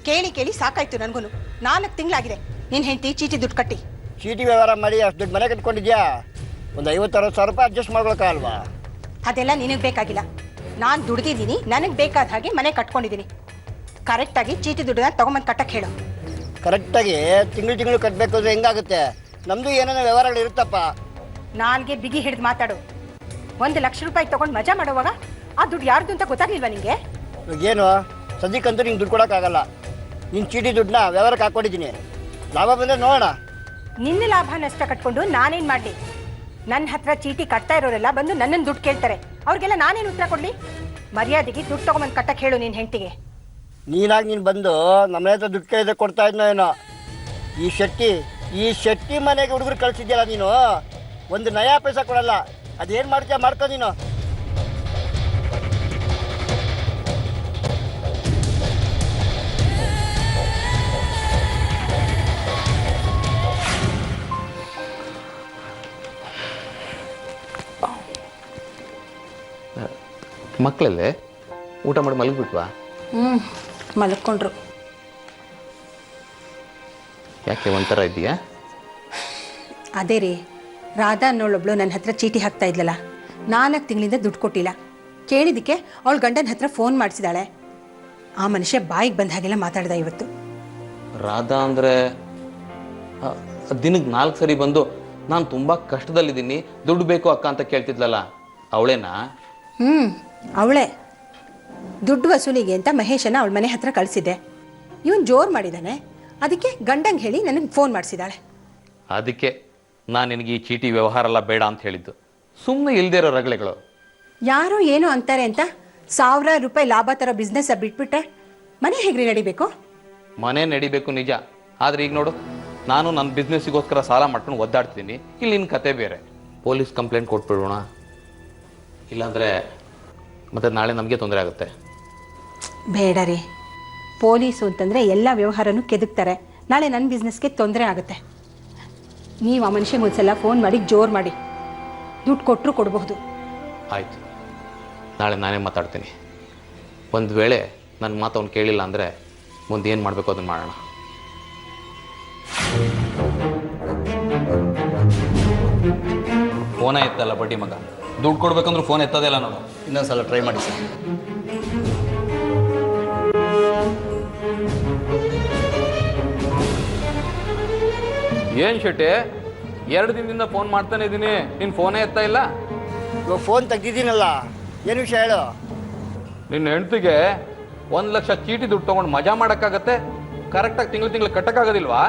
ಕೇಳಿ ಕೇಳಿ ಸಾಕಾಯ್ತು ನನಗೂ. 4 ತಿಂಗಳಾಗಿದೆ ನಿನ್ನ ಹೆಂಡತಿ ಚೀಟಿ ದುಡ್ಡು ಕಟ್ಟಿ. ಚೀಟಿ ವ್ಯವಹಾರ ಮಾಡಿ ಅಷ್ಟು ದುಡ್ಡು ಮನೆ ಕಟ್ಕೊಂಡಿದ್ಯಾ? ಒಂದು 50-60 ಸಾವಿರ ರೂಪಾಯಿ ಅಡ್ಜಸ್ಟ್ ಮಾಡ್ಕೊಳಕ್ಕಾಗಲ್ವಾ? ಅದೆಲ್ಲ ನಿನಗೆ ಬೇಕಾಗಿಲ್ಲ. ನಾನು ದುಡ್ದಿದ್ದೀನಿ, ನನಗೆ ಬೇಕಾದ ಹಾಗೆ ಮನೆ ಕಟ್ಕೊಂಡಿದ್ದೀನಿ. ಕರೆಕ್ಟಾಗಿ ಚೀಟಿ ದುಡ್ಡನ್ನ ತೊಗೊಂಬಂದು ಕಟ್ಟಕ್ಕೆ ಹೇಳು. ಕರೆಕ್ಟಾಗಿ ತಿಂಗಳು ಕಟ್ಟಬೇಕು ಅಂದರೆ ಹೆಂಗಾಗುತ್ತೆ? ನಮ್ಮದು ಏನೇನೋ ವ್ಯವಹಾರಗಳು ಇರುತ್ತಪ್ಪ. ನಾಲ್ಗೆ ಬಿಗಿ ಹಿಡಿದು ಮಾತಾಡು. 1 ಲಕ್ಷ ರೂಪಾಯಿ ತೊಗೊಂಡು ಮಜಾ ಮಾಡುವಾಗ ಆ ದುಡ್ಡು ಯಾರ್ದು ಅಂತ ಗೊತ್ತಾಗ್ಲಿಲ್ವಾ ನಿಮಗೆ? ಏನು ಸದ್ಯಕ್ಕಂತೂ ನಿಂಗೆ ದುಡ್ಡು ಕೊಡೋಕ್ಕಾಗಲ್ಲ. ನಿನ್ನ ಚೀಟಿ ದುಡ್ಡನ್ನ ವ್ಯವಹಾರಕ್ಕೆ ಹಾಕ್ಕೊಂಡಿದ್ದೀನಿ. ಲಾಭ ಬಂದರೆ ನೋಡೋಣ. ನಿನ್ನ ಲಾಭ ನಷ್ಟ ಕಟ್ಕೊಂಡು ನಾನೇನು ಮಾಡಲಿ? ನನ್ನ ಹತ್ರ ಚೀಟಿ ಕಟ್ತಾ ಇರೋರೆಲ್ಲ ಬಂದು ನನ್ನನ್ನು ದುಡ್ಡು ಕೇಳ್ತಾರೆ. ಅವ್ರಿಗೆಲ್ಲ ನಾನೇನು ಉತ್ತರ ಕೊಡಲಿ? ಮರ್ಯಾದೆಗೆ ದುಡ್ಡು ತೊಗೊಂಬಂದು ಕಟ್ಟಕ್ಕೆ ಹೇಳು ನಿನ್ನ ಹೆಂಡತಿಗೆ. ನೀನು ಬಂದು ನಮ್ಮ ಹತ್ರ ದುಡ್ಡು ಕೇಳಿದ್ರೆ ಕೊಡ್ತಾ ಇದ್ನೋ ಏನೋ. ಈ ಶೆಟ್ಟಿ ಮನೆಗೆ ಹುಡುಗರು ಕಳಿಸಿದ್ಯಲ್ಲ ನೀನು, 1 ನಯಾ ಪೈಸಾ ಕೊಡಲ್ಲ. ಅದೇನು ಮಾಡ್ತೀಯ ಮಾಡ್ಕೊ ನೀನು. ಮಕ್ಕಳಲ್ಲೇ ಊಟ ಮಾಡಿ ಮಲಗಿಬಿಟ್ವಾ? ಮಲ್ಕೊಂಡ್ರು. ಯಾಕೆ ಒಂಥರ ಇದೆಯಾ? ಅದೇ ರೀ, ರಾಧಾ ಅನ್ನೋಳೊಬ್ಳು ನನ್ನ ಹತ್ರ ಚೀಟಿ ಹಾಕ್ತಾ ಇದ್ಲಲ್ಲ, 4 ತಿಂಗಳಿಂದ ದುಡ್ಡು ಕೊಟ್ಟಿಲ್ಲ. ಕೇಳಿದ್ದಕ್ಕೆ ಅವಳ ಗಂಡನ ಹತ್ರ ಫೋನ್ ಮಾಡಿಸಿದಾಳೆ. ಆ ಮನುಷ್ಯ ಬಾಯಿಗೆ ಬಂದ ಹಾಗೆಲ್ಲ ಮಾತಾಡ್ದ ಇವತ್ತು. ರಾಧಾ ಅಂದರೆ ದಿನಕ್ಕೆ 4 ಸರಿ ಬಂದು ನಾನು ತುಂಬ ಕಷ್ಟದಲ್ಲಿದ್ದೀನಿ, ದುಡ್ಡು ಬೇಕು ಅಕ್ಕ ಅಂತ ಕೇಳ್ತಿದ್ಲಲ್ಲ, ಅವಳೇನಾ? ಅವಳೇ. ದುಡ್ಡು ವಸೂಲಿಗೆ ಅಂತ ಮಹೇಶನ ಅವಳ ಮನೆ ಹತ್ರ ಕಳಿಸಿದ್ದೆ. ಇವನು ಜೋರು ಮಾಡಿದ್ದಾನೆ, ಅದಕ್ಕೆ ಗಂಡಂಗೆ ಹೇಳಿ ನನಗೆ ಫೋನ್ ಮಾಡಿಸಿದ್ದಾಳೆ. ಅದಕ್ಕೆ ನಾನು ನಿನಗೆ ಈ ಚೀಟಿ ವ್ಯವಹಾರ ಎಲ್ಲ ಬೇಡ ಅಂತ ಹೇಳಿದ್ದು. ಸುಮ್ಮನೆ ಇಲ್ದೇ ಇರೋ ರಗಳೆಗಳು. ಯಾರೋ ಏನೋ ಅಂತಾರೆ ಅಂತ ಸಾವಿರಾರು ರೂಪಾಯಿ ಲಾಭ ತರೋ ಬಿಸ್ನೆಸ್ ಬಿಟ್ಬಿಟ್ರೆ ಮನೆ ಹೇಗ್ರಿ ನಡಿಬೇಕು? ಮನೆ ನಡಿಬೇಕು ನಿಜ, ಆದರೆ ಈಗ ನೋಡು, ನಾನು ನನ್ನ ಬಿಸ್ನೆಸ್ಸಿಗೋಸ್ಕರ ಸಾಲ ಮಾಡ್ಕೊಂಡು ಒದ್ದಾಡ್ತೀನಿ. ಇಲ್ಲಿ ನಿನ್ನ ಕತೆ ಬೇರೆ. ಪೊಲೀಸ್ ಕಂಪ್ಲೇಂಟ್ ಕೊಟ್ಬಿಡೋಣ, ಇಲ್ಲಾಂದರೆ ಮತ್ತೆ ನಾಳೆ ನಮಗೆ ತೊಂದರೆ ಆಗುತ್ತೆ. ಬೇಡ ರೀ, ಪೊಲೀಸು ಅಂತಂದರೆ ಎಲ್ಲ ವ್ಯವಹಾರನೂ ಕೆದಕ್ತಾರೆ. ನಾಳೆ ನನ್ನ ಬಿಸ್ನೆಸ್ಗೆ ತೊಂದರೆ ಆಗುತ್ತೆ. ನೀವು ಆ ಮನುಷ್ಯಗೆ ಒಂದ್ಸಲ ಫೋನ್ ಮಾಡಿ ಜೋರು ಮಾಡಿ, ದುಡ್ಡು ಕೊಟ್ಟರು ಕೊಡಬಹುದು. ಆಯಿತು, ನಾಳೆ ನಾನೇ ಮಾತಾಡ್ತೀನಿ. ಒಂದು ವೇಳೆ ನನ್ನ ಮಾತು ಅವ್ನು ಕೇಳಿಲ್ಲ ಅಂದರೆ ಮುಂದೆ ಏನು ಮಾಡಬೇಕು ಅದನ್ನು ಮಾಡೋಣ. ಫೋನೇ ಎತ್ತಲ್ಲ ಬಡ್ಡಿ ಮಗ. ದುಡ್ಡು ಕೊಡ್ಬೇಕಂದ್ರೂ ಫೋನ್ ಎತ್ತೋದೇ ಇಲ್ಲ ನೋಡು. ಇನ್ನೊಂದ್ಸಲ ಟ್ರೈ ಮಾಡಿ ಸರ್. ಏನು ಶೆಟ್ಟಿ, 2 ದಿನದಿಂದ ಫೋನ್ ಮಾಡ್ತಾನೆ ಇದ್ದೀನಿ, ನಿನ್ನ ಫೋನೇ ಎತ್ತಾ ಇಲ್ಲ. ಇವಾಗ ಫೋನ್ ತೆಗ್ದಿದ್ದೀನಲ್ಲ, ಏನು ವಿಷಯ ಹೇಳು? ನಿನ್ನ ಹೆಂಡ್ತಿಗೆ 1 ಲಕ್ಷ ಚೀಟಿ ದುಡ್ಡು ತೊಗೊಂಡು ಮಜಾ ಮಾಡೋಕ್ಕಾಗತ್ತೆ, ಕರೆಕ್ಟಾಗಿ ತಿಂಗಳು ಕಟ್ಟಕ್ಕಾಗೋದಿಲ್ವಾ?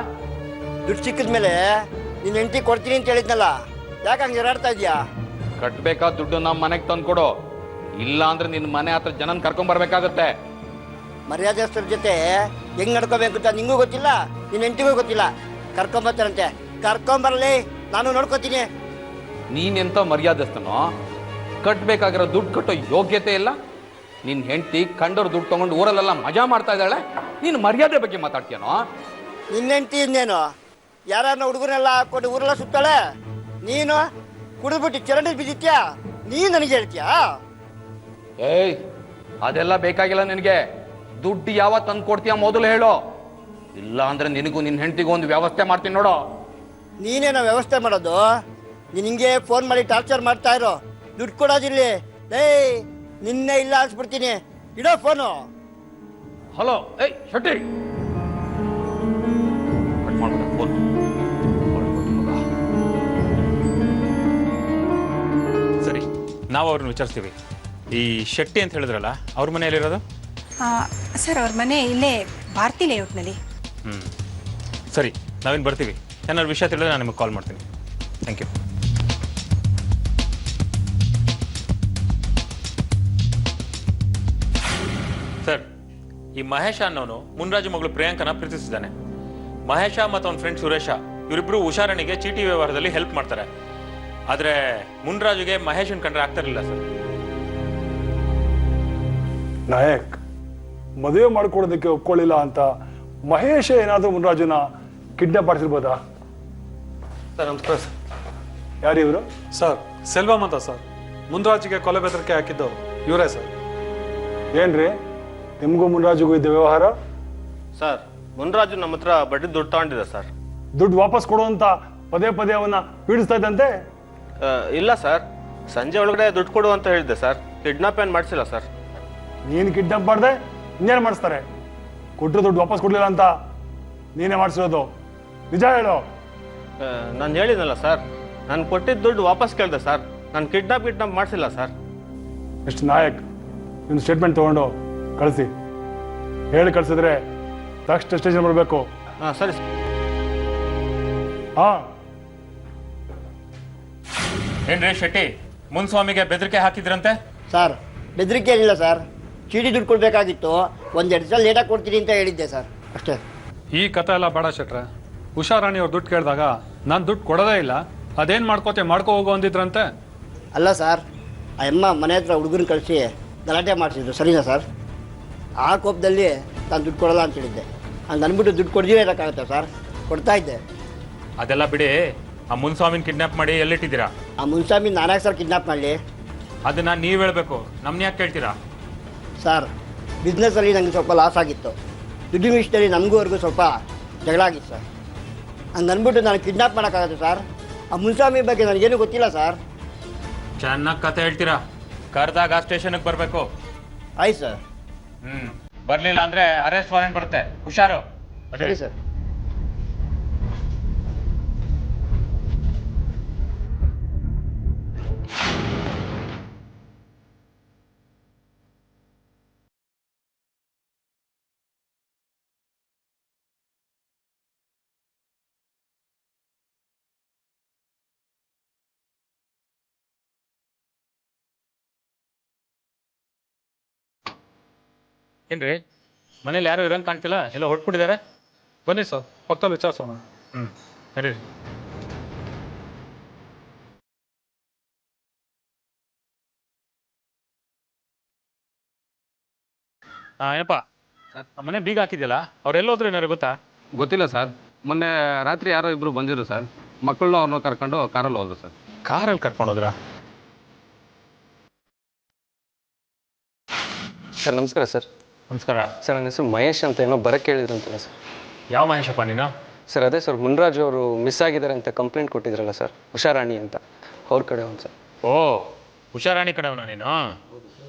ದುಡ್ಡು ಸಿಕ್ಕಿದ್ಮೇಲೆ ನಿನ್ನ ಹೆಂಡತಿ ಕೊಡ್ತೀನಿ ಅಂತ ಹೇಳಿದ್ನಲ್ಲ, ಯಾಕೆ ಹಂಗೆ ಜರಾಡ್ತಾ ಇದೆಯಾ? ಕಟ್ಟಬೇಕಾದ ದುಡ್ಡು ನಮ್ಮ ಮನೆಗೆ ತಂದು ಕೊಡು, ಇಲ್ಲ ಅಂದ್ರೆ ನಿನ್ನ ಮನೆ ಹತ್ರ ಜನನ ಕರ್ಕೊಂಬರ್ಬೇಕಾಗತ್ತೆ. ಮರ್ಯಾದಸ್ಥರ ಜೊತೆ ಹೆಂಗ್ ನಡ್ಕೋಬೇಕು ಅಂತ ನಿಂಗೂ ಗೊತ್ತಿಲ್ಲ, ನಿನ್ನ ಹೆಂಡತಿಗೂ ಗೊತ್ತಿಲ್ಲ. ಕರ್ಕೊಂಬರ್ತಾರಂತೆ, ಕರ್ಕೊಂಬರಲಿ, ನಾನು ನೋಡ್ಕೋತೀನಿ. ನೀನೆಂತ ಮರ್ಯಾದಸ್ಥನೋ? ಕಟ್ಟಬೇಕಾಗಿರೋ ದುಡ್ಡು ಕಟ್ಟೋ ಯೋಗ್ಯತೆ ಇಲ್ಲ. ನಿನ್ನ ಹೆಂಡತಿ ಕಂಡೋರು ದುಡ್ಡು ತೊಗೊಂಡು ಊರಲ್ಲೆಲ್ಲ ಮಜಾ ಮಾಡ್ತಾ ಇದ್ದಾಳೆ, ನೀನು ಮರ್ಯಾದೆ ಬಗ್ಗೆ ಮಾತಾಡ್ತೀಯನೋ? ನಿನ್ನ ಹೆಂಡತಿ ಇನ್ನೇನು ಯಾರನ್ನ ಹುಡುಗರೆಲ್ಲ ಹಾಕೊಂಡು ಊರೆಲ್ಲ ಸುತ್ತಾಳೆ, ನೀನು ಕುಡಿದ್ಬಿಟ್ಟು ಚರಂಡಿ ಬಿದ್ದಿತ್ಯಾ, ನೀನು ನನಗೆ ಹೇಳ್ತೀಯಾ? ಏಯ್, ಅದೆಲ್ಲ ಬೇಕಾಗಿಲ್ಲ ನಿನಗೆ. ದುಡ್ಡು ಯಾವತ್ತು ತಂದು ಕೊಡ್ತೀಯ ಮೊದಲು ಹೇಳು, ಇಲ್ಲ ಅಂದ್ರೆ ನಿನಗೂ ನಿನ್ನ ಹೆಂಡತಿಗೂ ಒಂದು ವ್ಯವಸ್ಥೆ ಮಾಡ್ತೀನಿ ನೋಡು. ನೀನೇನೋ ವ್ಯವಸ್ಥೆ ಮಾಡೋದು? ನೀನು ಹಿಂಗೆ ಫೋನ್ ಮಾಡಿ ಟಾರ್ಚರ್ ಮಾಡ್ತಾ ಇರೋ, ದುಡ್ಡು ಕೊಡೋದಿಲ್ಲಿ. ಏಯ್, ನಿನ್ನೆ ಇಲ್ಲ ಅನ್ಸ್ಬಿಡ್ತೀನಿ, ಇಡೋ ಫೋನು. ಹಲೋ, ಏಯ್ ಶೆಟ್ಟಿ, ಕಟ್ ಮಾಡ್ಬಿಡ ಫೋನ್. ಸರಿ, ನಾವು ಅವ್ರನ್ನ ವಿಚಾರಿಸ್ತೀವಿ. ಈ ಶೆಟ್ಟಿ ಅಂತ ಹೇಳಿದ್ರಲ್ಲ, ಅವ್ರ ಮನೆಯಲ್ಲಿರೋದು? ಸರ್, ಅವ್ರ ಮನೆ ಇಲ್ಲೇ ಭಾರತಿ ಲೇಔಟ್ನಲ್ಲಿ. ಸರಿ, ನಾವೇನು ಬರ್ತೀವಿ. ಏನಾದ್ರು ವಿಷಯ ತಿಳಿದ್ರೆ ನಾನು ನಿಮಗೆ ಕಾಲ್ ಮಾಡ್ತೀನಿ. Thank you. ಸರ್, ಈ ಮಹೇಶ ಅನ್ನೋನು ಮುನ್ರಾಜು ಮಗಳು ಪ್ರಿಯಾಂಕನ ಪ್ರೀತಿಸಿದ್ದಾನೆ. ಮಹೇಶ ಮತ್ತು ಅವನ ಫ್ರೆಂಡ್ ಸುರೇಶ ಇವರಿಬ್ರು ಉಷಾರಣಿಗೆ ಚೀಟಿ ವ್ಯವಹಾರದಲ್ಲಿ ಹೆಲ್ಪ್ ಮಾಡ್ತಾರೆ. ಆದರೆ ಮುನ್ರಾಜುಗೆ ಮಹೇಶನ್ ಕಂಡ್ರೆ ಆಗ್ತಿರಲಿಲ್ಲ ಸರ್. ನಾಯಕ್ ಮದುವೆ ಮಾಡ್ಕೊಡೋದಕ್ಕೆ ಒಪ್ಕೊಳ್ಳಿಲ್ಲ ಅಂತ ಮಹೇಶ ಏನಾದರೂ ಮುನ್ರಾಜುನ ಕಿಡ್ನಾಪ್ ಮಾಡಿಸಿರ್ಬೋದಾ? ಸರ್ ನಮಸ್ಕಾರ ಸರ್. ಯಾರು ಇವರು? ಸರ್ ಸೆಲ್ವಂ ಅಂತ ಸರ್, ಮುನ್ರಾಜಿಗೆ ಕೊಲೆ ಬೆದರಿಕೆ ಹಾಕಿದ್ದು ಇವರೇ ಸರ್. ಏನ್ರಿ ನಿಮಗೂ ಮುನ್ರಾಜುಗೂ ಇದ್ದ ವ್ಯವಹಾರ? ಸರ್, ಮುನ್ರಾಜು ನಮ್ಮ ಹತ್ರ ಬಡ್ಡಿ ದುಡ್ಡು ತಗೊಂಡಿದೆ ಸರ್. ದುಡ್ಡು ವಾಪಸ್ ಕೊಡು ಅಂತ ಪದೇ ಪದೇ ಅವನ್ನ ಪೀಡಿಸ್ತಾ ಇದ್ದಂತೆ? ಇಲ್ಲ ಸರ್, ಸಂಜೆ ಒಳಗಡೆ ದುಡ್ಡು ಕೊಡು ಅಂತ ಹೇಳಿದ್ದೆ ಸರ್. ಕಿಡ್ನಾಪ್ ಏನು ಮಾಡಿಸಿಲ್ಲ ಸರ್. ನೀನು ಕಿಡ್ನಾಪ್ ಮಾಡಿದೆ, ಇನ್ನೇನು ಮಾಡಿಸ್ತಾರೆ? ಕೊಟ್ಟರು ದುಡ್ಡು ವಾಪಸ್ ಕೊಡಲಿಲ್ಲ ಅಂತ ನೀನೇ ಮಾಡಿಸಿರೋದು, ನಿಜ ಹೇಳು. ನಾನು ಹೇಳಿದ್ನಲ್ಲ ಸರ್, ನಾನು ಕೊಟ್ಟಿದ್ದ ದುಡ್ಡು ವಾಪಸ್ ಕೇಳಿದೆ ಸರ್. ನಾನು ಕಿಡ್ನಾಪ್ ಮಾಡಿಸಿಲ್ಲ ಸರ್. ಎಷ್ಟು ನಾಯಕ್, ನಿನ್ನ ಸ್ಟೇಟ್ಮೆಂಟ್ ತೊಗೊಂಡು ಕಳಿಸಿ. ಹೇಳಿ ಕಳಿಸಿದ್ರೆ ತಕ್ಷಣ ಸ್ಟೇಷನ್ ಬರಬೇಕು. ಹಾಂ ಸರಿ. ಹಾಂ. ಏನ್ರಿ ಶೆಟ್ಟಿ, ಮುನ್ಸ್ವಾಮಿಗೆ ಬೆದರಿಕೆ ಹಾಕಿದ್ರಂತೆ? ಸರ್, ಬೆದರಿಕೆ ಏನಿಲ್ಲ ಸರ್, ಚೀಟಿ ದುಡ್ಡು ಕೊಡಬೇಕಾಗಿತ್ತು, 1-2 ಸಲ ಲೇಟಾಗಿ ಕೊಡ್ತೀನಿ ಅಂತ ಹೇಳಿದ್ದೆ ಸರ್, ಅಷ್ಟೇ. ಈ ಕಥೆ ಎಲ್ಲ ಬೇಡ ಶೆಟ್ರೆ. ಉಷಾರಾಣಿ ಅವ್ರು ದುಡ್ಡು ಕೇಳಿದಾಗ ನಾನು ದುಡ್ಡು ಕೊಡೋದೇ ಇಲ್ಲ, ಅದೇನು ಮಾಡ್ಕೋ ಹೋಗೋ ಅಂದಿದ್ರಂತೆ. ಅಲ್ಲ ಸರ್, ಆ ಅಮ್ಮ ಮನೆ ಹತ್ರ ಹುಡುಗನ ಕಳಿಸಿ ಗಲಾಟೆ ಮಾಡಿಸಿದ್ರು, ಸರಿನಾ ಸರ್? ಆ ಕೋಪದಲ್ಲಿ ನಾನು ದುಡ್ಡು ಕೊಡಲ್ಲ ಅಂತ ಹೇಳಿದ್ದೆ. ಹಂಗೆ ಅಂದ್ಬಿಟ್ಟು ದುಡ್ಡು ಕೊಡ್ದಿರೇ ಇರೋಕ್ಕಾಗತ್ತಾ ಸರ್? ಕೊಡ್ತಾ ಇದ್ದೆ. ಅದೆಲ್ಲ ಬಿಡಿ, ಆ ಮುನ್ಸ್ವಾಮಿನ ಕಿಡ್ನಾಪ್ ಮಾಡಿ ಎಲ್ಲಿಟ್ಟಿದ್ದೀರಾ? ಆ ಮುನ್ಸ್ವಾಮಿ ನಾನಾಗ ಸರ್ ಕಿಡ್ನಾಪ್ ಮಾಡಲಿ? ಅದನ್ನ ನೀವು ಹೇಳಬೇಕು, ನಮ್ಮನ್ನ ಯಾಕೆ ಕೇಳ್ತೀರಾ? ಸರ್, ಬಿಸ್ನೆಸ್ಸಲ್ಲಿ ನನಗೆ ಸ್ವಲ್ಪ ಲಾಸ್ ಆಗಿತ್ತು, ದುಡ್ಡಿನ ವಿಷಯದಲ್ಲಿ ನಮಗೂ ಅವ್ರಿಗೂ ಸ್ವಲ್ಪ ಜಗಳ ಆಗಿತ್ತು ಸರ್. ಹಂಗೆ ಅಂದ್ಬಿಟ್ಟು ನಾನು ಕಿಡ್ನಾಪ್ ಮಾಡೋಕ್ಕಾಗತ್ತೆ ಸರ್? ಆ ಮುನ್ಸ್ವಾಮಿ ಬಗ್ಗೆ ನನಗೇನು ಗೊತ್ತಿಲ್ಲ ಸರ್. ಚೆನ್ನಾಗಿ ಕತೆ ಹೇಳ್ತೀರಾ. ಕರೆದಾಗ ಸ್ಟೇಷನ್ಗೆ ಬರಬೇಕು. ಆಯ್ತು ಸರ್. ಬರಲಿಲ್ಲ ಅಂದರೆ ಅರೆಸ್ಟ್ ವಾರೆಂಟ್ ಬರುತ್ತೆ, ಹುಷಾರು. ಸರಿ ಸರ್. ಏನ್ರಿ ಮನೇಲಿ ಯಾರು ಇರಂಗೆ ಕಾಣ್ತಿಲ್ಲ, ಎಲ್ಲ ಹೊರಟ್ಬಿಟ್ಟಿದ್ದಾರೆ. ಬನ್ನಿ ಸರ್, ಪಕ್ಕದಲ್ಲಿ ವಿಚಾರಿಸೋಣ. ನಡೀರಿ. ಏನಪ್ಪ ಮನೆ ಬೀಗ ಹಾಕಿದ್ಯಲ್ಲ, ಅವ್ರೆಲ್ಲ ಹೋದ್ರೆ ಏನಾರು ಗೊತ್ತಾ? ಗೊತ್ತಿಲ್ಲ ಸರ್. ಮೊನ್ನೆ ರಾತ್ರಿ ಯಾರೋ ಇಬ್ರು ಬಂದಿದ್ರು ಸರ್. ಮಕ್ಕಳನ್ನ ಅವ್ರನ್ನ ಕರ್ಕೊಂಡು ಕಾರಲ್ಲಿ ಹೋದ್ರು ಸರ್. ಕಾರಲ್ಲಿ ಕರ್ಕೊಂಡು ಹೋದ್ರಾ? ಸರ್ ನಮಸ್ಕಾರ ಸರ್. ನಮಸ್ಕಾರ ಸರ್ ನನ್ನ ಹೆಸರು ಮಹೇಶ್ ಅಂತ ಏನೋ ಬರಕ್ಕೆ ಹೇಳಿದ್ರಂತಲ್ಲ ಸರ್. ಯಾವ ಮಹೇಶಪ್ಪ ನೀನು? ಸರ್ ಅದೇ ಸರ್, ಮುನ್ರಾಜು ಅವರು ಮಿಸ್ ಆಗಿದ್ದಾರೆ ಅಂತ ಕಂಪ್ಲೇಂಟ್ ಕೊಟ್ಟಿದ್ರಲ್ಲ ಸರ್, ಉಷಾರಾಣಿ ಅಂತ, ಅವ್ರ ಕಡೆ ಒಂದು ಸರ್. ಓ, ಹುಷಾರಾಣಿ ಕಡೆವನ ನೀನು?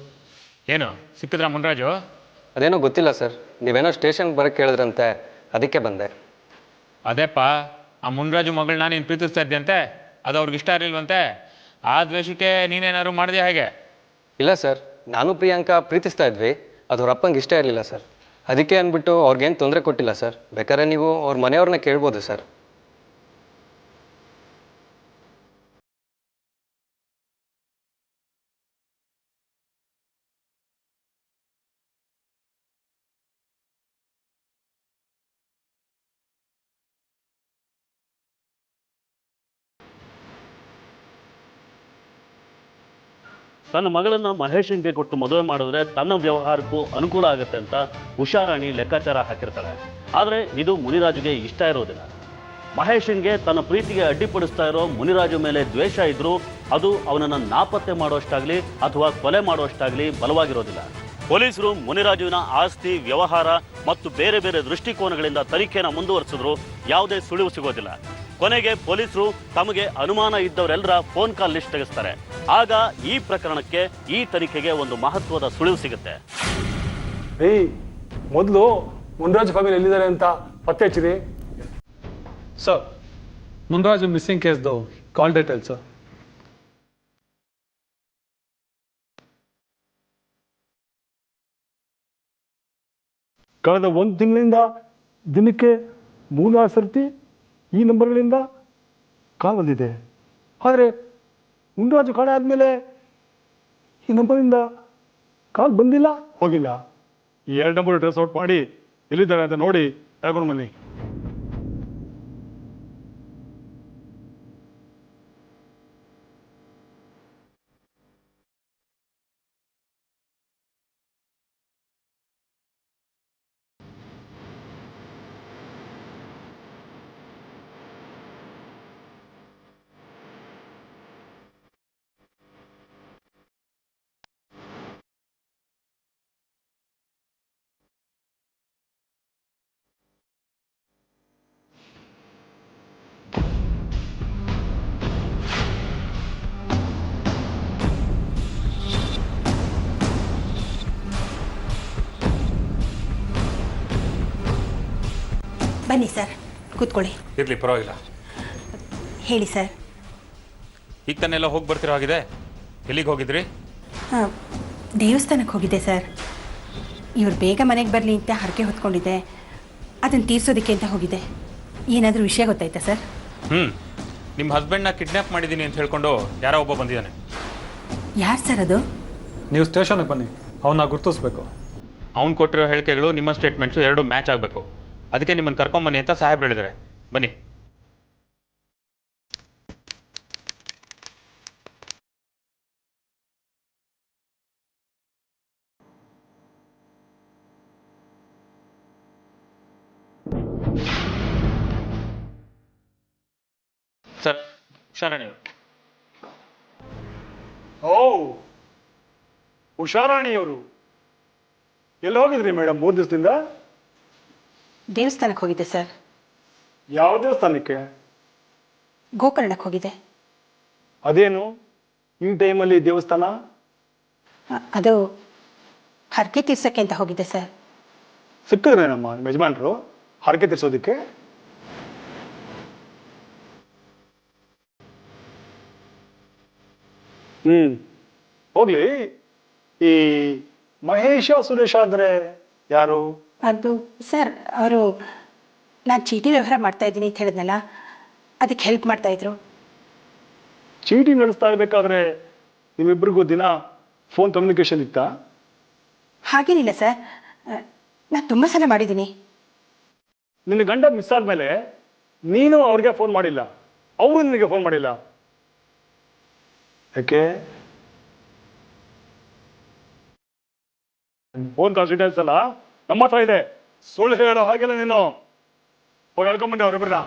ಏನು ಸಿಕ್ಕಿದ್ರಾ ಮುನ್ರಾಜು? ಅದೇನೋ ಗೊತ್ತಿಲ್ಲ ಸರ್, ನೀವೇನೋ ಸ್ಟೇಷನ್ಗೆ ಬರಕ್ಕೆ ಹೇಳಿದ್ರಂತೆ, ಅದಕ್ಕೆ ಬಂದೆ. ಅದೇಪ್ಪ, ಆ ಮುನ್ರಾಜು ಮಗಳನ್ನ ನೀನು ಪ್ರೀತಿಸ್ತಾ ಇದ್ದಂತೆ, ಅದು ಅವ್ರಿಗೆ ಇಷ್ಟ ಇರಲಿಲ್ವಂತೆ. ಆ ದ್ವೇಷಕ್ಕೆ ನೀನೇನಾದ್ರು ಮಾಡಿದೆ ಹೇಗೆ? ಇಲ್ಲ ಸರ್, ನಾನು ಪ್ರಿಯಾಂಕಾ ಪ್ರೀತಿಸ್ತಾ ಇದ್ವಿ, ಅದು ಅವ್ರ ಅಪ್ಪಂಗೆ ಇಷ್ಟ ಇರಲಿಲ್ಲ ಸರ್. ಅದಕ್ಕೆ ಅಂದ್ಬಿಟ್ಟು ಅವ್ರಿಗೇನು ತೊಂದರೆ ಕೊಟ್ಟಿಲ್ಲ ಸರ್. ಬೇಕಾದ್ರೆ ನೀವು ಅವ್ರ ಮನೆಯವ್ರನ್ನ ಕೇಳ್ಬೋದು ಸರ್. ತನ್ನ ಮಗಳನ್ನು ಮಹೇಶನ್ಗೆ ಕೊಟ್ಟು ಮದುವೆ ಮಾಡಿದ್ರೆ ತನ್ನ ವ್ಯವಹಾರಕ್ಕೂ ಅನುಕೂಲ ಆಗುತ್ತೆ ಅಂತ ಉಷಾರಾಣಿ ಲೆಕ್ಕಾಚಾರ ಹಾಕಿರ್ತಾಳೆ. ಆದರೆ ಇದು ಮುನಿರಾಜುಗೆ ಇಷ್ಟ ಇರೋದಿಲ್ಲ. ಮಹೇಶನ್ಗೆ ತನ್ನ ಪ್ರೀತಿಗೆ ಅಡ್ಡಿಪಡಿಸ್ತಾ ಇರೋ ಮುನಿರಾಜು ಮೇಲೆ ದ್ವೇಷ ಇದ್ರೂ ಅದು ಅವನನ್ನು ನಾಪತ್ತೆ ಮಾಡುವಷ್ಟಾಗಲಿ ಅಥವಾ ಕೊಲೆ ಮಾಡುವಷ್ಟಾಗಲಿ ಬಲವಾಗಿರೋದಿಲ್ಲ. ಪೊಲೀಸರು ಮುನಿರಾಜುವಿನ ಆಸ್ತಿ, ವ್ಯವಹಾರ ಮತ್ತು ಬೇರೆ ಬೇರೆ ದೃಷ್ಟಿಕೋನಗಳಿಂದ ತನಿಖೆಯನ್ನು ಮುಂದುವರಿಸಿದ್ರು ಯಾವುದೇ ಸುಳಿವು ಸಿಗೋದಿಲ್ಲ. ಕೊನೆಗೆ ಪೊಲೀಸರು ತಮಗೆ ಅನುಮಾನ ಇದ್ದವರೆಲ್ಲರ ಫೋನ್ ಕಾಲ್ ಲಿಸ್ಟ್ ತೆಗೆಸ್ತಾರೆ. ಆಗ ಈ ಪ್ರಕರಣಕ್ಕೆ, ಈ ತನಿಖೆಗೆ ಒಂದು ಮಹತ್ವದ ಸುಳಿವು ಸಿಗುತ್ತೆ. ಮೊದಲು ಮುನ್ರಾಜ್ ಫ್ಯಾಮಿಲಿ ಎಲ್ಲಿದ್ದಾರೆ ಅಂತ ಪತ್ತೆ ಹಚ್ಚಿರಿ. ಸರ್, ಮುನ್ರಾಜು ಮಿಸ್ಸಿಂಗ್ ಕೇಸ್ದು ಕಾಲ್ ಡೀಟೇಲ್ ಸರ್. ಕಳೆದ 1 ತಿಂಗಳಿಂದ ದಿನಕ್ಕೆ 3-4 ಸರ್ತಿ ಈ ನಂಬರ್ಗಳಿಂದ ಕಾಲ್ ಬಂದಿದೆ. ಆದರೆ ಮುನ್ರಾಜು ಕಾಣೆ ಆದಮೇಲೆ ಈ ನಂಬರಿಂದ ಕಾಲ್ ಬಂದಿಲ್ಲ, ಹೋಗಿಲ್ಲ. ಈ 2 ನಂಬರ್ ಟ್ರೇಸ್ ಔಟ್ ಮಾಡಿ ಎಲ್ಲಿದ್ದಾರೆ ಅಂತ ನೋಡಿ ತಗೊಂಡು ಬನ್ನಿ. ಬನ್ನಿ ಸರ್, ಕೂತ್ಕೊಳ್ಳಿ. ಇರಲಿ, ಪರವಾಗಿಲ್ಲ. ಹೇಳಿ ಸರ್. ಈಗ ತಾನೆಲ್ಲ ಹೋಗಿ ಬರ್ತಿರೋ ಹಾಗಿದೆ. ಎಲ್ಲಿಗೆ ಹೋಗಿದ್ರಿ? ದೇವಸ್ಥಾನಕ್ಕೆ ಹೋಗಿದ್ದೆ ಸರ್. ಇವ್ರು ಬೇಗ ಮನೆಗೆ ಬರಲಿ ಅಂತ ಹರಕೆ ಹೊತ್ಕೊಂಡಿದ್ದೆ, ಅದನ್ನು ತೀರ್ಸೋದಕ್ಕೆ ಅಂತ ಹೋಗಿದ್ದೆ. ಏನಾದರೂ ವಿಷಯ ಗೊತ್ತಾಯ್ತಾ ಸರ್? ನಿಮ್ಮ ಹಸ್ಬೆಂಡ್ನ ಕಿಡ್ನ್ಯಾಪ್ ಮಾಡಿದ್ದೀನಿ ಅಂತ ಹೇಳ್ಕೊಂಡು ಯಾರೋ ಒಬ್ಬ ಬಂದಿದ್ದಾನೆ. ಯಾರು ಸರ್ ಅದು? ನೀವು ಸ್ಟೇಷನ್ಗೆ ಬನ್ನಿ, ಅವನ್ನ ಗುರ್ತಿಸ್ಬೇಕು. ಅವ್ನು ಕೊಟ್ಟಿರೋ ಹೇಳಿಕೆಗಳು ನಿಮ್ಮ ಸ್ಟೇಟ್ಮೆಂಟ್ಸು ಎರಡು ಮ್ಯಾಚ್ ಆಗಬೇಕು. ಅದಕ್ಕೆ ನಿಮ್ಮನ್ನು ಕರ್ಕೊಂಬನ್ನಿ ಅಂತ ಸಾಹೇಬ್ರು ಹೇಳಿದ್ದಾರೆ. ಬನ್ನಿ. ಸರ್, ಹುಷಾರಾಣಿ. ಓ, ಉಷಾರಾಣಿಯವರು ಎಲ್ಲಿ ಹೋಗಿದ್ರಿ ಮೇಡಮ್ 3 ದಿವಸದಿಂದ? ದೇವಸ್ಥಾನಕ್ಕೆ ಹೋಗಿದ್ದೆ ಸರ್. ಯಾವ ದೇವಸ್ಥಾನಕ್ಕೆ? ಗೋಕರ್ಣಕ್ಕೆ ಹೋಗಿದ್ದೆ. ಅದೇನು ಈ ಟೈಮಲ್ಲಿ ದೇವಸ್ಥಾನ? ಅದು ಹರಕೆ ತೀರ್ಸೋಕ್ಕೆ ಅಂತ ಹೋಗಿದ್ದೆ ಸರ್. ಸಿಕ್ಕಿದ್ರೆ ನಮ್ಮ ಯಜಮಾನ್ರು ಹರಕೆ ತೀರ್ಸೋದಕ್ಕೆ? ಹೋಗ್ಲಿ, ಈ ಮಹೇಶ ಸುರೇಶ ಅಂದರೆ ಯಾರು? ಅದು ಸರ್, ಅವರು ನಾನು ಚೀಟಿ ವ್ಯವಹಾರ ಮಾಡ್ತಾ ಇದ್ದೀನಿ ಅಂತ ಹೇಳಿದ್ನಲ್ಲ, ಅದಕ್ಕೆ ಹೆಲ್ಪ್ ಮಾಡ್ತಾಯಿದ್ರು. ಚೀಟಿ ನಡೆಸ್ತಾ ಇರಬೇಕಾದ್ರೆ ನಿಮ್ಮಿಬ್ಬರಿಗೂ ದಿನ ಫೋನ್ ಕಮ್ಯುನಿಕೇಷನ್ ಇತ್ತಾ? ಹಾಗೇನಿಲ್ಲ ಸರ್, ನಾನು ತುಂಬ ಸಲ ಮಾಡಿದ್ದೀನಿ. ನಿನ್ನ ಗಂಡ ಮಿಸ್ ಆದಮೇಲೆ ನೀನು ಅವ್ರಿಗೆ ಫೋನ್ ಮಾಡಿಲ್ಲ, ಅವರು ನಿನಗೆ ಫೋನ್ ಮಾಡಿಲ್ಲ, ಯಾಕೆ? ಫೋನ್ ಕಾನ್ಫಿಡೆನ್ಸ್ ಅಲ್ಲ ನಮ್ಮ ಹತ್ರ ಇದೆ, ಸುಳ್ಳು ಹೇಳೋ ಹಾಗೆಲ್ಲ ನೀನು ಹೋಗಿ ಹೇಳ್ಕೊಂಬಂದೆ ಅವ್ರಿಬ್ರನ್ನ.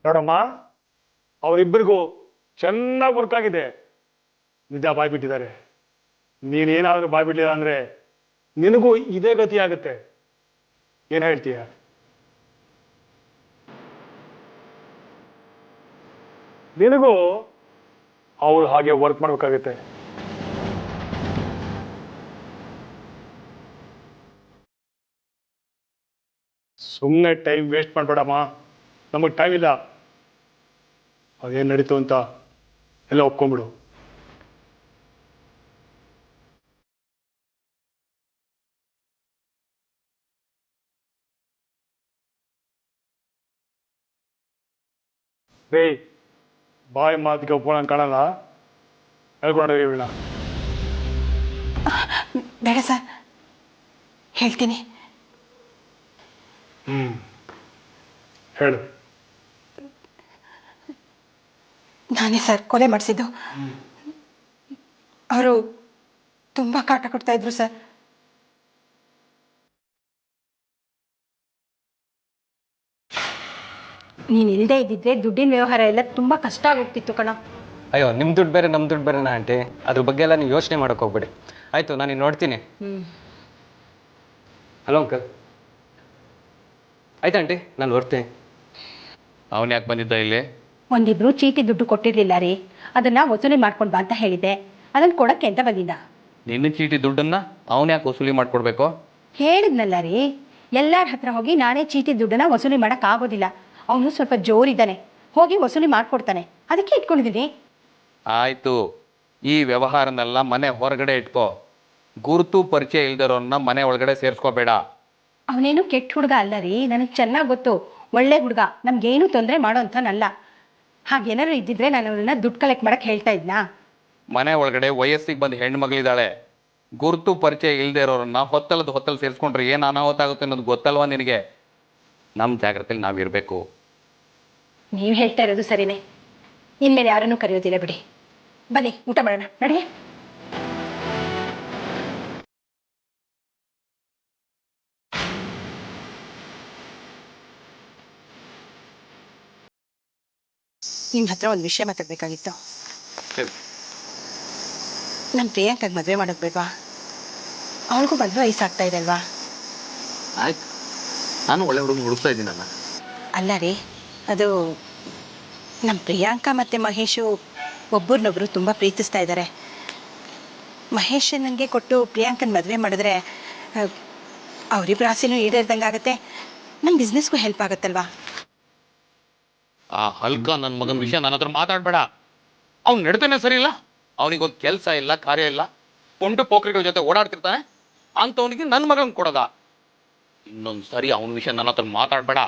ನೋಡಮ್ಮ, ಅವರಿಬ್ಬರಿಗೂ ಚೆನ್ನಾಗಿ ವರ್ಕ್ ಆಗಿದೆ, ನಿಜ ಬಾಯ್ ಬಿಟ್ಟಿದ್ದಾರೆ. ನೀನೇನಾದರೂ ಬಾಯ್ ಬಿಡಲಿಲ್ಲ ಅಂದರೆ ನಿನಗೂ ಇದೇ ಗತಿ ಆಗುತ್ತೆ. ಏನು ಹೇಳ್ತೀಯ? ನಿನಗೂ ಅವಳು ಹಾಗೆ ವರ್ಕ್ ಮಾಡಬೇಕಾಗುತ್ತೆ. ಸುಮ್ಮನೆ ಟೈಮ್ ವೇಸ್ಟ್ ಮಾಡಬೇಡಮ್ಮ, ನಮಗೆ ಟೈಮ್ ಇಲ್ಲ. ಅದೇನು ನಡೀತು ಅಂತ ಎಲ್ಲ ಒಪ್ಕೊಂಡ್ಬಿಡು. ರೇ, ಬಾಯ್ ಮಾತಿಗೆ ಒಪ್ಕೊಳ್ಳೋ ಕಾಣಲ್ಲ, ಹೇಳ್ಕೊಂಡ್ರೆ ಹೇಳ. ಬೇಡ ಸರ್, ಹೇಳ್ತೀನಿ. ಹೇಳು. ನಾನೇ ಸರ್ ಕೊಲೆ ಮಾಡಿಸಿದ್ದು. ಅವರು ತುಂಬ ಕಾಟ ಕೊಡ್ತಾ ಇದ್ರು ಸರ್. ನೀನು ಇಲ್ಲದೆ ಇದ್ದಿದ್ರೆ ದುಡ್ಡಿನ ವ್ಯವಹಾರ ಎಲ್ಲ ತುಂಬ ಕಷ್ಟ ಆಗೋಗ್ತಿತ್ತು ಕಣ. ಅಯ್ಯೋ, ನಿಮ್ಮ ದುಡ್ಡು ಬೇರೆ ನಮ್ಮ ದುಡ್ಡು ಬೇರೆನಾ ಆಂಟಿ? ಅದ್ರ ಬಗ್ಗೆ ಎಲ್ಲ ನೀವು ಯೋಚನೆ ಮಾಡೋಕೆ ಹೋಗ್ಬೇಡಿ. ಆಯಿತು, ನಾನು ಇನ್ನು ನೋಡ್ತೀನಿ. Hello uncle. ಆಯ್ತು ಆಂಟಿ, ನಾನು ಹೊರ್ತೀನಿ. ಅವನು ಯಾಕೆ ಬಂದಿದ್ದ ಇಲ್ಲಿ? ಒಂದಿಬ್ರು ಚೀಟಿ ದುಡ್ಡು ಕೊಟ್ಟಿರಲಿಲ್ಲ ರೀ, ಅದನ್ನು ವಸೂಲಿ ಮಾಡ್ಕೊಂಡು ಬಾ ಅಂತ ಹೇಳಿದ್ದೆ, ಅದನ್ನು ಕೊಡೋಕ್ಕೆ ಅಂತ ಬಂದಿದ್ದ. ನಿನ್ನ ಚೀಟಿ ದುಡ್ಡನ್ನು ಅವನು ಯಾಕೆ ವಸೂಲಿ ಮಾಡ್ಕೊಡ್ಬೇಕು? ಹೇಳಿದ್ನಲ್ಲ ರೀ, ಎಲ್ಲರ ಹತ್ರ ಹೋಗಿ ನಾನೇ ಚೀಟಿ ದುಡ್ಡನ್ನು ವಸೂಲಿ ಮಾಡೋಕ್ಕಾಗೋದಿಲ್ಲ, ಅವನು ಸ್ವಲ್ಪ ಜೋರಿದ್ದಾನೆ, ಹೋಗಿ ವಸೂಲಿ ಮಾಡಿಕೊಡ್ತಾನೆ, ಅದಕ್ಕೆ ಇಟ್ಕೊಂಡಿದ್ದೀನಿ. ಆಯಿತು, ಈ ವ್ಯವಹಾರನೆಲ್ಲ ಮನೆ ಹೊರಗಡೆ ಇಟ್ಕೋ. ಗುರುತು ಪರಿಚಯ ಇಲ್ದಿರೋನ್ನ ಮನೆ ಒಳಗಡೆ ಸೇರಿಸ್ಕೋಬೇಡ. ಅವನೇನು ಕೆಟ್ಟ ಹುಡುಗ ಅಲ್ಲ ರೀ, ನನಗೆ ಚೆನ್ನಾಗಿ ಗೊತ್ತು, ಒಳ್ಳೆ ಹುಡುಗ, ನಮಗೇನು ತೊಂದರೆ ಮಾಡೋ ಅಂಥನಲ್ಲ. ಹಾಗೇನಾದ್ರು ಇದ್ದಿದ್ರೆ ನಾನು ಅವನನ್ನ ದುಡ್ಡು ಕಲೆಕ್ಟ್ ಮಾಡೋಕ್ಕೆ ಹೇಳ್ತಾ ಇದ್ನಾ? ಮನೆ ಒಳಗಡೆ ವಯಸ್ಸಿಗೆ ಬಂದು ಹೆಣ್ಣು ಮಗಳಿದ್ದಾಳೆ. ಗುರುತು ಪರಿಚಯ ಇಲ್ಲದೆ ಇರೋರನ್ನ ಹೊತ್ತಲು ಸೇರಿಸ್ಕೊಂಡ್ರೆ ಏನು ಅನಾಹುತ ಆಗುತ್ತೆ ಅನ್ನೋದು ಗೊತ್ತಲ್ವಾ ನಿನಗೆ? ನಮ್ಮ ಜಾಗ್ರತೆಯಲ್ಲಿ ನಾವಿರಬೇಕು. ನೀವು ಹೇಳ್ತಾ ಇರೋದು ಸರಿನೇ, ಇನ್ಮೇಲೆ ಯಾರನ್ನೂ ಕರೆಯೋದಿಲ್ಲ ಬಿಡಿ. ಬನ್ನಿ ಊಟ ಮಾಡೋಣ, ನಡಿ. ನಿಮ್ಮ ಹತ್ರ ಒಂದು ವಿಷಯ ಮಾತಾಡಬೇಕಾಗಿತ್ತು. ನಮ್ಮ ಪ್ರಿಯಾಂಕಾಗೆ ಮದುವೆ ಮಾಡೋದು ಬೇಡವಾ? ಅವಳಿಗೂ ಮದುವೆ ವಯಸ್ಸಾಗ್ತಾ ಇದೆ ಅಲ್ವಾ? ಆಯ್ತು, ನಾನು ಒಳ್ಳೆ ಹುಡುಗ ಹುಡುಕ್ತಾ ಇದ್ದೀನಲ್ಲ. ಅಲ್ಲ ರೀ, ಅದು ನಮ್ಮ ಪ್ರಿಯಾಂಕಾ ಮತ್ತು ಮಹೇಶು ಒಬ್ಬರನ್ನೊಬ್ಬರು ತುಂಬ ಪ್ರೀತಿಸ್ತಾ ಇದ್ದಾರೆ. ಮಹೇಶ್ ನನಗೆ ಕೊಟ್ಟು ಪ್ರಿಯಾಂಕನ ಮದುವೆ ಮಾಡಿದ್ರೆ ಅವರಿಬ್ಬರ ಆಸೆನೂ ಈಡೇರ್ದಂಗೆ ಆಗುತ್ತೆ, ನಮ್ಮ ಬಿಸ್ನೆಸ್ಗೂ ಹೆಲ್ಪ್ ಆಗುತ್ತಲ್ವಾ? ಆ ಹಲ್ಕ ನನ್ನ ಮಗನ ವಿಷಯ ನನ್ನ ಹತ್ರ ಮಾತಾಡಬೇಡ. ಅವ್ನು ನಡೀತಾನೆ ಸರಿ ಇಲ್ಲ, ಅವನಿಗೊಂದು ಕೆಲಸ ಇಲ್ಲ, ಕಾರ್ಯ ಇಲ್ಲ, ಪೊಂಟು ಪೋಖ್ರಿಗಳ ಜೊತೆ ಓಡಾಡ್ತಿರ್ತಾನೆ. ಅಂಥವನಿಗೆ ನನ್ನ ಮಗನ ಕೊಡೋದ? ಇನ್ನೊಂದು ಸರಿ ಅವನ ವಿಷಯ ನನ್ನ ಹತ್ರ ಮಾತಾಡಬೇಡ.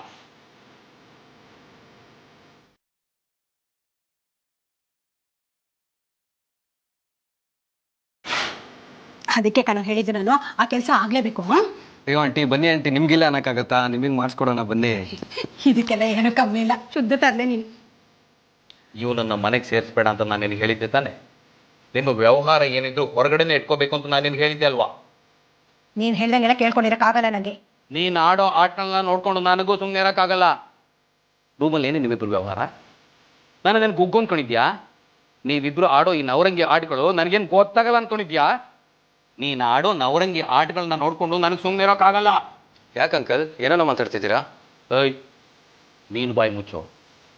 ಅದಕ್ಕೆ ನಾನು ಹೇಳಿದ್ದು, ನಾನು ಆ ಕೆಲಸ ಆಗಲೇಬೇಕು. ಅಯ್ಯೋ ಆಂಟಿ, ಬನ್ನಿ ಆಂಟಿ, ನಿಮಗಿಲ್ಲ ಅನ್ನೋಕ್ಕಾಗತ್ತಾ? ನಿಮಗೆ ಮಾಡಿಸ್ಕೊಡೋಣ ಬನ್ನಿ. ಇದಕ್ಕೆಲ್ಲ ಏನೂ ಕಮ್ಮಿ ಇಲ್ಲ, ಶುದ್ಧತೆ ಅಲ್ಲೇ ನೀನು. ಇವನನ್ನ ಮನೆಗೆ ಸೇರಿಸ್ಬೇಡ ಅಂತ ನಾನು ನಿನಗೆ ಹೇಳಿದ್ದೆ ತಾನೆ? ನಿಮ್ಮ ವ್ಯವಹಾರ ಏನಿದ್ರು ಹೊರಗಡೆನೆ ಇಟ್ಕೋಬೇಕು ಅಂತ ನಾನು ನಿನಗೆ ಹೇಳಿದ್ದೆ ಅಲ್ವಾ? ನೀನು ಹೇಳ್ದಂಗೆಲ್ಲ ಕೇಳ್ಕೊಂಡಿರೋಕ್ಕಾಗಲ್ಲ ನನಗೆ. ನೀನು ಆಡೋ ಆಟಗಳನ್ನ ನೋಡ್ಕೊಂಡು ನನಗೂ ಸುಮ್ಮನೆ ಇರೋಕ್ಕಾಗಲ್ಲ. ರೂಮಲ್ಲಿ ಏನೇ ನಿಮ್ಮಿಬ್ರು ವ್ಯವಹಾರ? ನಾನು ಅದನ್ನು ಗುಗ್ಗು ಅಂದ್ಕೊಂಡಿದ್ಯಾ? ನೀವಿಬ್ರು ಆಡೋ ಈ ನವರಂಗಿ ಆಟಗಳು ನನಗೇನು ಗೊತ್ತಾಗಲ್ಲ ಅಂದ್ಕೊಂಡಿದ್ಯಾ? ನೀನು ಆಡೋ ನವರಂಗಿ ಆಟಗಳನ್ನ ನೋಡ್ಕೊಂಡು ನನಗೆ ಸುಮ್ಮನೆ ಇರೋಕ್ಕಾಗಲ್ಲ. ಯಾಕೆ ಅಂಕಲ್, ಏನೇನೋ ಮಾತಾಡ್ತಿದ್ದೀರಾ? ಏಯ್, ನೀನು ಬಾಯಿ ಮುಚ್ಚು.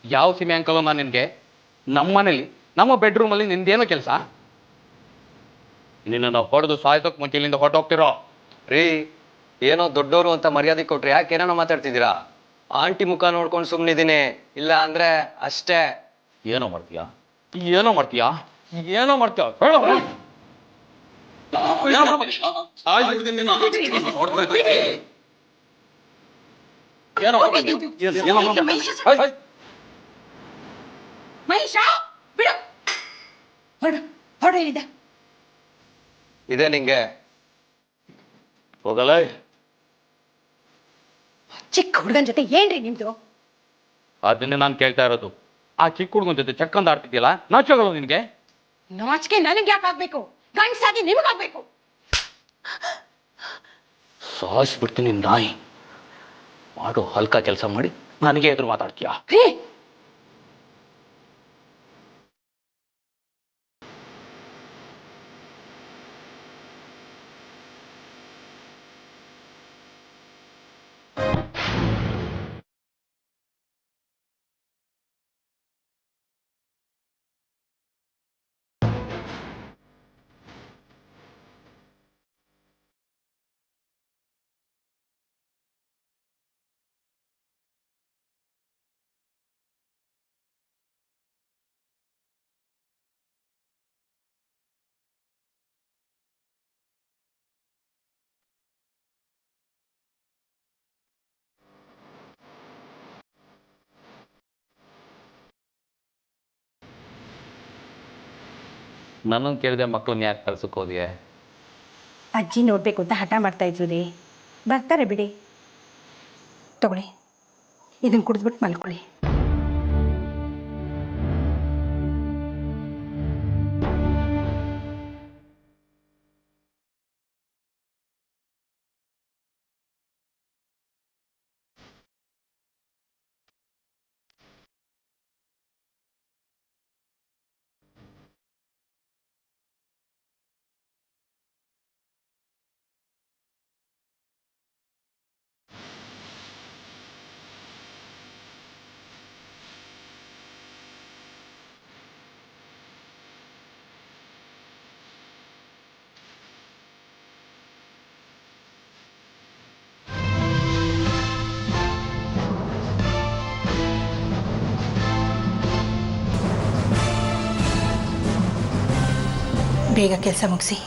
ಯಾವ ಸೀಮೆ ಅಂಕಲ್ ನಾನು ನಿನಗೆ? ನಮ್ಮ ಮನೇಲಿ, ನಮ್ಮ ಬೆಡ್ರೂಮಲ್ಲಿ ನಿಂದೇನೋ ಕೆಲಸ? ನಿನ್ನನ್ನು ಹೊಡೆದು ಸಾಯ್ಸೋಕೆ ಮುಂಚೆ ಇಲ್ಲಿಂದ ಹೊರಟೋಗ್ತಿರೋ. ರೀ, ಏನೋ ದೊಡ್ಡವರು ಅಂತ ಮರ್ಯಾದೆ ಕೊಟ್ರಿ, ಯಾಕೆ ಏನೇನೋ ಮಾತಾಡ್ತಿದ್ದೀರಾ? ಆಂಟಿ ಮುಖ ನೋಡ್ಕೊಂಡು ಸುಮ್ಮನಿದ್ದೀನಿ, ಇಲ್ಲ ಅಂದ್ರೆ ಅಷ್ಟೇ. ಏನೋ ಮಾಡ್ತೀಯಾ? ಏನೋ ಮಾಡ್ತೀಯಾ? ಏನೋ ಮಾಡ್ತೀಯಾ? ಇದೆ ನಿಂಗೆ? ಹೋಗಲ್ಲ. ಚಿಕ್ಕ ಹುಡುಗನ ಜೊತೆ ಏನ್ರಿ ನಿಮ್ದು? ಅದನ್ನೇ ನಾನು ಕೇಳ್ತಾ ಇರೋದು. ಆ ಚಿಕ್ಕ ಹುಡುಗನ ಜೊತೆ ಚಕ್ಕಂದ ಆಡ್ತಿದ್ಯಲ್ಲ, ನಾಚೋಗಲ್ಲ ನಿನ್ಗೆ? ನಾಚಿಕೆ ನನಗೆ ಯಾಕೆ ಆಗ್ಬೇಕು? ಗಂಡಸಾಗಿ ನಿಮಗಾಗ್ಬೇಕು. ಸಾಯಿಸ್ಬಿಡ್ತೀನಿ ನಾಯಿ. ಮಾಡು ಹಲ್ಕ ಕೆಲಸ ಮಾಡಿ ನನಗೆ ಎದುರು ಮಾತಾಡ್ತೀಯಾ? ನನ್ನನ್ನು ಕೇಳಿದೆ ಮಕ್ಕಳನ್ನ ಯಾಕೆ ಕಳ್ಸಕ್ಕೆ ಹೋದಿಯೇ? ಅಜ್ಜಿ ನೋಡ್ಬೇಕು ಅಂತ ಹಠ ಮಾಡ್ತಾ ಇದ್ರು ರೀ. ಬರ್ತಾರೆ ಬಿಡಿ. ತಗೊಳ್ಳಿ, ಇದನ್ನು ಕುಡಿದ್ಬಿಟ್ಟು ಮಲ್ಕೊಳ್ಳಿ. ಬೇಗ ಕೆಲಸ ಮುಗಿಸಿ.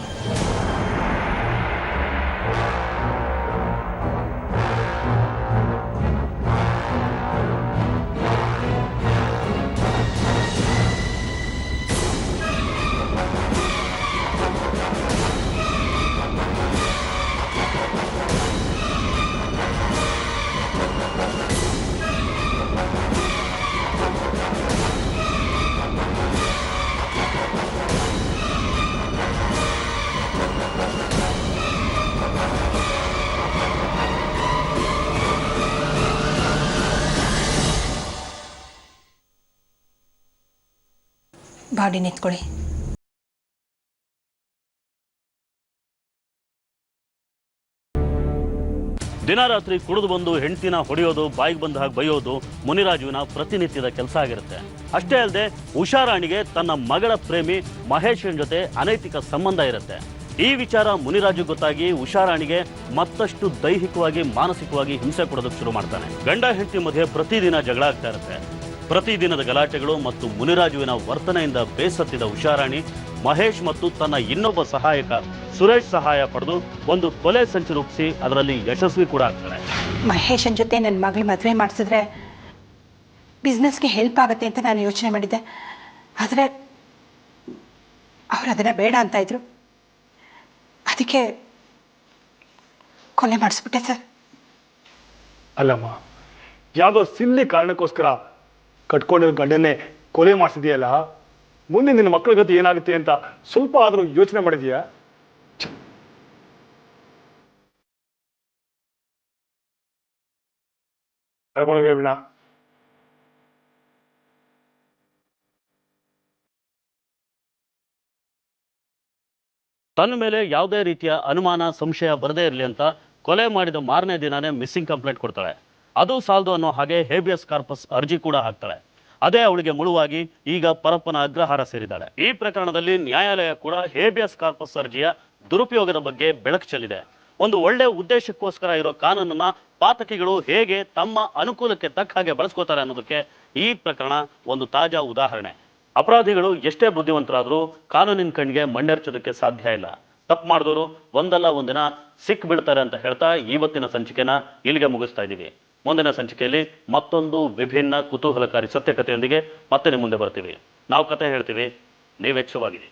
ಬಾಡಿ ನಿಂತ್ಕೊಳ್ಳಿ. ದಿನ ರಾತ್ರಿ ಕುಡಿದು ಬಂದು ಹೆಂಡ್ತಿನ ಹೊಡೆಯೋದು, ಬಾಯಿಗೆ ಬಂದ ಹಾಗೆ ಬೈಯೋದು ಮುನಿರಾಜುವಿನ ಪ್ರತಿನಿತ್ಯದ ಕೆಲಸ ಆಗಿರುತ್ತೆ. ಅಷ್ಟೇ ಅಲ್ಲದೆ ಉಷಾರಾಣಿಗೆ ತನ್ನ ಮಗಳ ಪ್ರೇಮಿ ಮಹೇಶನ ಜೊತೆ ಅನೈತಿಕ ಸಂಬಂಧ ಇರುತ್ತೆ. ಈ ವಿಚಾರ ಮುನಿರಾಜು ಗೊತ್ತಾಗಿ ಉಷಾರಾಣಿಗೆ ಮತ್ತಷ್ಟು ದೈಹಿಕವಾಗಿ ಮಾನಸಿಕವಾಗಿ ಹಿಂಸೆ ಕೊಡೋದಕ್ಕೆ ಶುರು ಮಾಡ್ತಾನೆ. ಗಂಡ ಹೆಂಡತಿ ಮಧ್ಯೆ ಪ್ರತಿದಿನ ಜಗಳ ಆಗ್ತಾ ಇರುತ್ತೆ. ಪ್ರತಿದಿನದ ಗಲಾಟೆಗಳು ಮತ್ತು ಮುನಿರಾಜುವಿನ ವರ್ತನೆಯಿಂದ ಬೇಸತ್ತಿದ ಉಷಾರಾಣಿ ಮಹೇಶ್ ಮತ್ತು ತನ್ನ ಇನ್ನೊಬ್ಬ ಸಹಾಯಕ ಸುರೇಶ್ ಸಹಾಯ ಪಡೆದು ಒಂದು ಕೊಲೆ ಸಂಚು ರೂಪಿಸಿ ಅದರಲ್ಲಿ ಯಶಸ್ವಿ ಕೂಡ ಆಗ್ತಾಳೆ. ಮಹೇಶನ ಜೊತೆ ನನ್ನ ಮಗಳ ಮದುವೆ ಮಾಡಿಸಿದ್ರೆ ಬಿಸ್ನೆಸ್ಗೆ ಹೆಲ್ಪ್ ಆಗುತ್ತೆ ಅಂತ ನಾನು ಯೋಚನೆ ಮಾಡಿದ್ದೆ. ಆದರೆ ಅವರು ಅದನ್ನು ಬೇಡ ಅಂತ ಇದ್ರು. ಅದಕ್ಕೆ ಕೊಲೆ ಮಾಡಿಸ್ಬಿಟ್ಟೆ ಸರ್. ಅಲ್ಲಮ್ಮ, ಯಾವುದೋ ಸಿಲ್ಲಿ ಕಾರಣಕ್ಕೋಸ್ಕರ ಕಟ್ಕೊಂಡಿರೋ ಗಂಡನ್ನೇ ಕೊಲೆ ಮಾಡಿಸಿದೆಯಲ್ಲ, ಮುಂದೆ ನಿನ್ನ ಮಕ್ಕಳ ಗತಿ ಏನಾಗುತ್ತೆ ಅಂತ ಸ್ವಲ್ಪ ಆದರೂ ಯೋಚನೆ ಮಾಡಿದೀಯಾ? ವೀಣಾ, ತನ್ನ ಮೇಲೆ ಯಾವುದೇ ರೀತಿಯ ಅನುಮಾನ ಸಂಶಯ ಬರದೇ ಇರಲಿ ಅಂತ ಕೊಲೆ ಮಾಡಿದ ಮಾರನೇ ದಿನಾನೇ ಮಿಸ್ಸಿಂಗ್ ಕಂಪ್ಲೇಂಟ್ ಕೊಡ್ತಾಳೆ. ಅದು ಸಾಲದು ಅನ್ನೋ ಹಾಗೆ ಹೇಬಿಯಸ್ ಕಾರ್ಪಸ್ ಅರ್ಜಿ ಕೂಡ ಹಾಕ್ತಾಳೆ. ಅದೇ ಅವಳಿಗೆ ಮುಳುವಾಗಿ ಈಗ ಪರಪ್ಪನ ಅಗ್ರಹಾರ ಸೇರಿದ್ದಾಳೆ. ಈ ಪ್ರಕರಣದಲ್ಲಿ ನ್ಯಾಯಾಲಯ ಕೂಡ ಹೇಬಿಯಸ್ ಕಾರ್ಪಸ್ ಅರ್ಜಿಯ ದುರುಪಯೋಗದ ಬಗ್ಗೆ ಬೆಳಕು ಚೆಲ್ಲಿದೆ. ಒಂದು ಒಳ್ಳೆ ಉದ್ದೇಶಕ್ಕೋಸ್ಕರ ಇರೋ ಕಾನೂನನ್ನ ಪಾತಕಿಗಳು ಹೇಗೆ ತಮ್ಮ ಅನುಕೂಲಕ್ಕೆ ತಕ್ಕ ಹಾಗೆ ಬಳಸ್ಕೋತಾರೆ ಅನ್ನೋದಕ್ಕೆ ಈ ಪ್ರಕರಣ ಒಂದು ತಾಜಾ ಉದಾಹರಣೆ. ಅಪರಾಧಿಗಳು ಎಷ್ಟೇ ಬುದ್ಧಿವಂತರಾದರೂ ಕಾನೂನಿನ ಕಣ್ಣಿಗೆ ಮಣ್ಣೆರ್ಚೋದಕ್ಕೆ ಸಾಧ್ಯ ಇಲ್ಲ. ತಪ್ಪು ಮಾಡಿದವರು ಒಂದಲ್ಲ ಒಂದಿನ ಸಿಕ್ ಬೀಳ್ತಾರೆ ಅಂತ ಹೇಳ್ತಾ ಇವತ್ತಿನ ಸಂಚಿಕೆನ ಇಲ್ಲಿಗೆ ಮುಗಿಸ್ತಾ ಇದ್ದೀವಿ. ಮುಂದಿನ ಸಂಚಿಕೆಯಲ್ಲಿ ಮತ್ತೊಂದು ವಿಭಿನ್ನ ಕುತೂಹಲಕಾರಿ ಸತ್ಯಕಥೆಯೊಂದಿಗೆ ಮತ್ತೆ ನಿಮ್ಮ ಮುಂದೆ ಬರ್ತೀವಿ. ನಾವು ಕತೆ ಹೇಳ್ತೀವಿ, ನೀವು ಎಚ್ಚರವಾಗಿರಿ.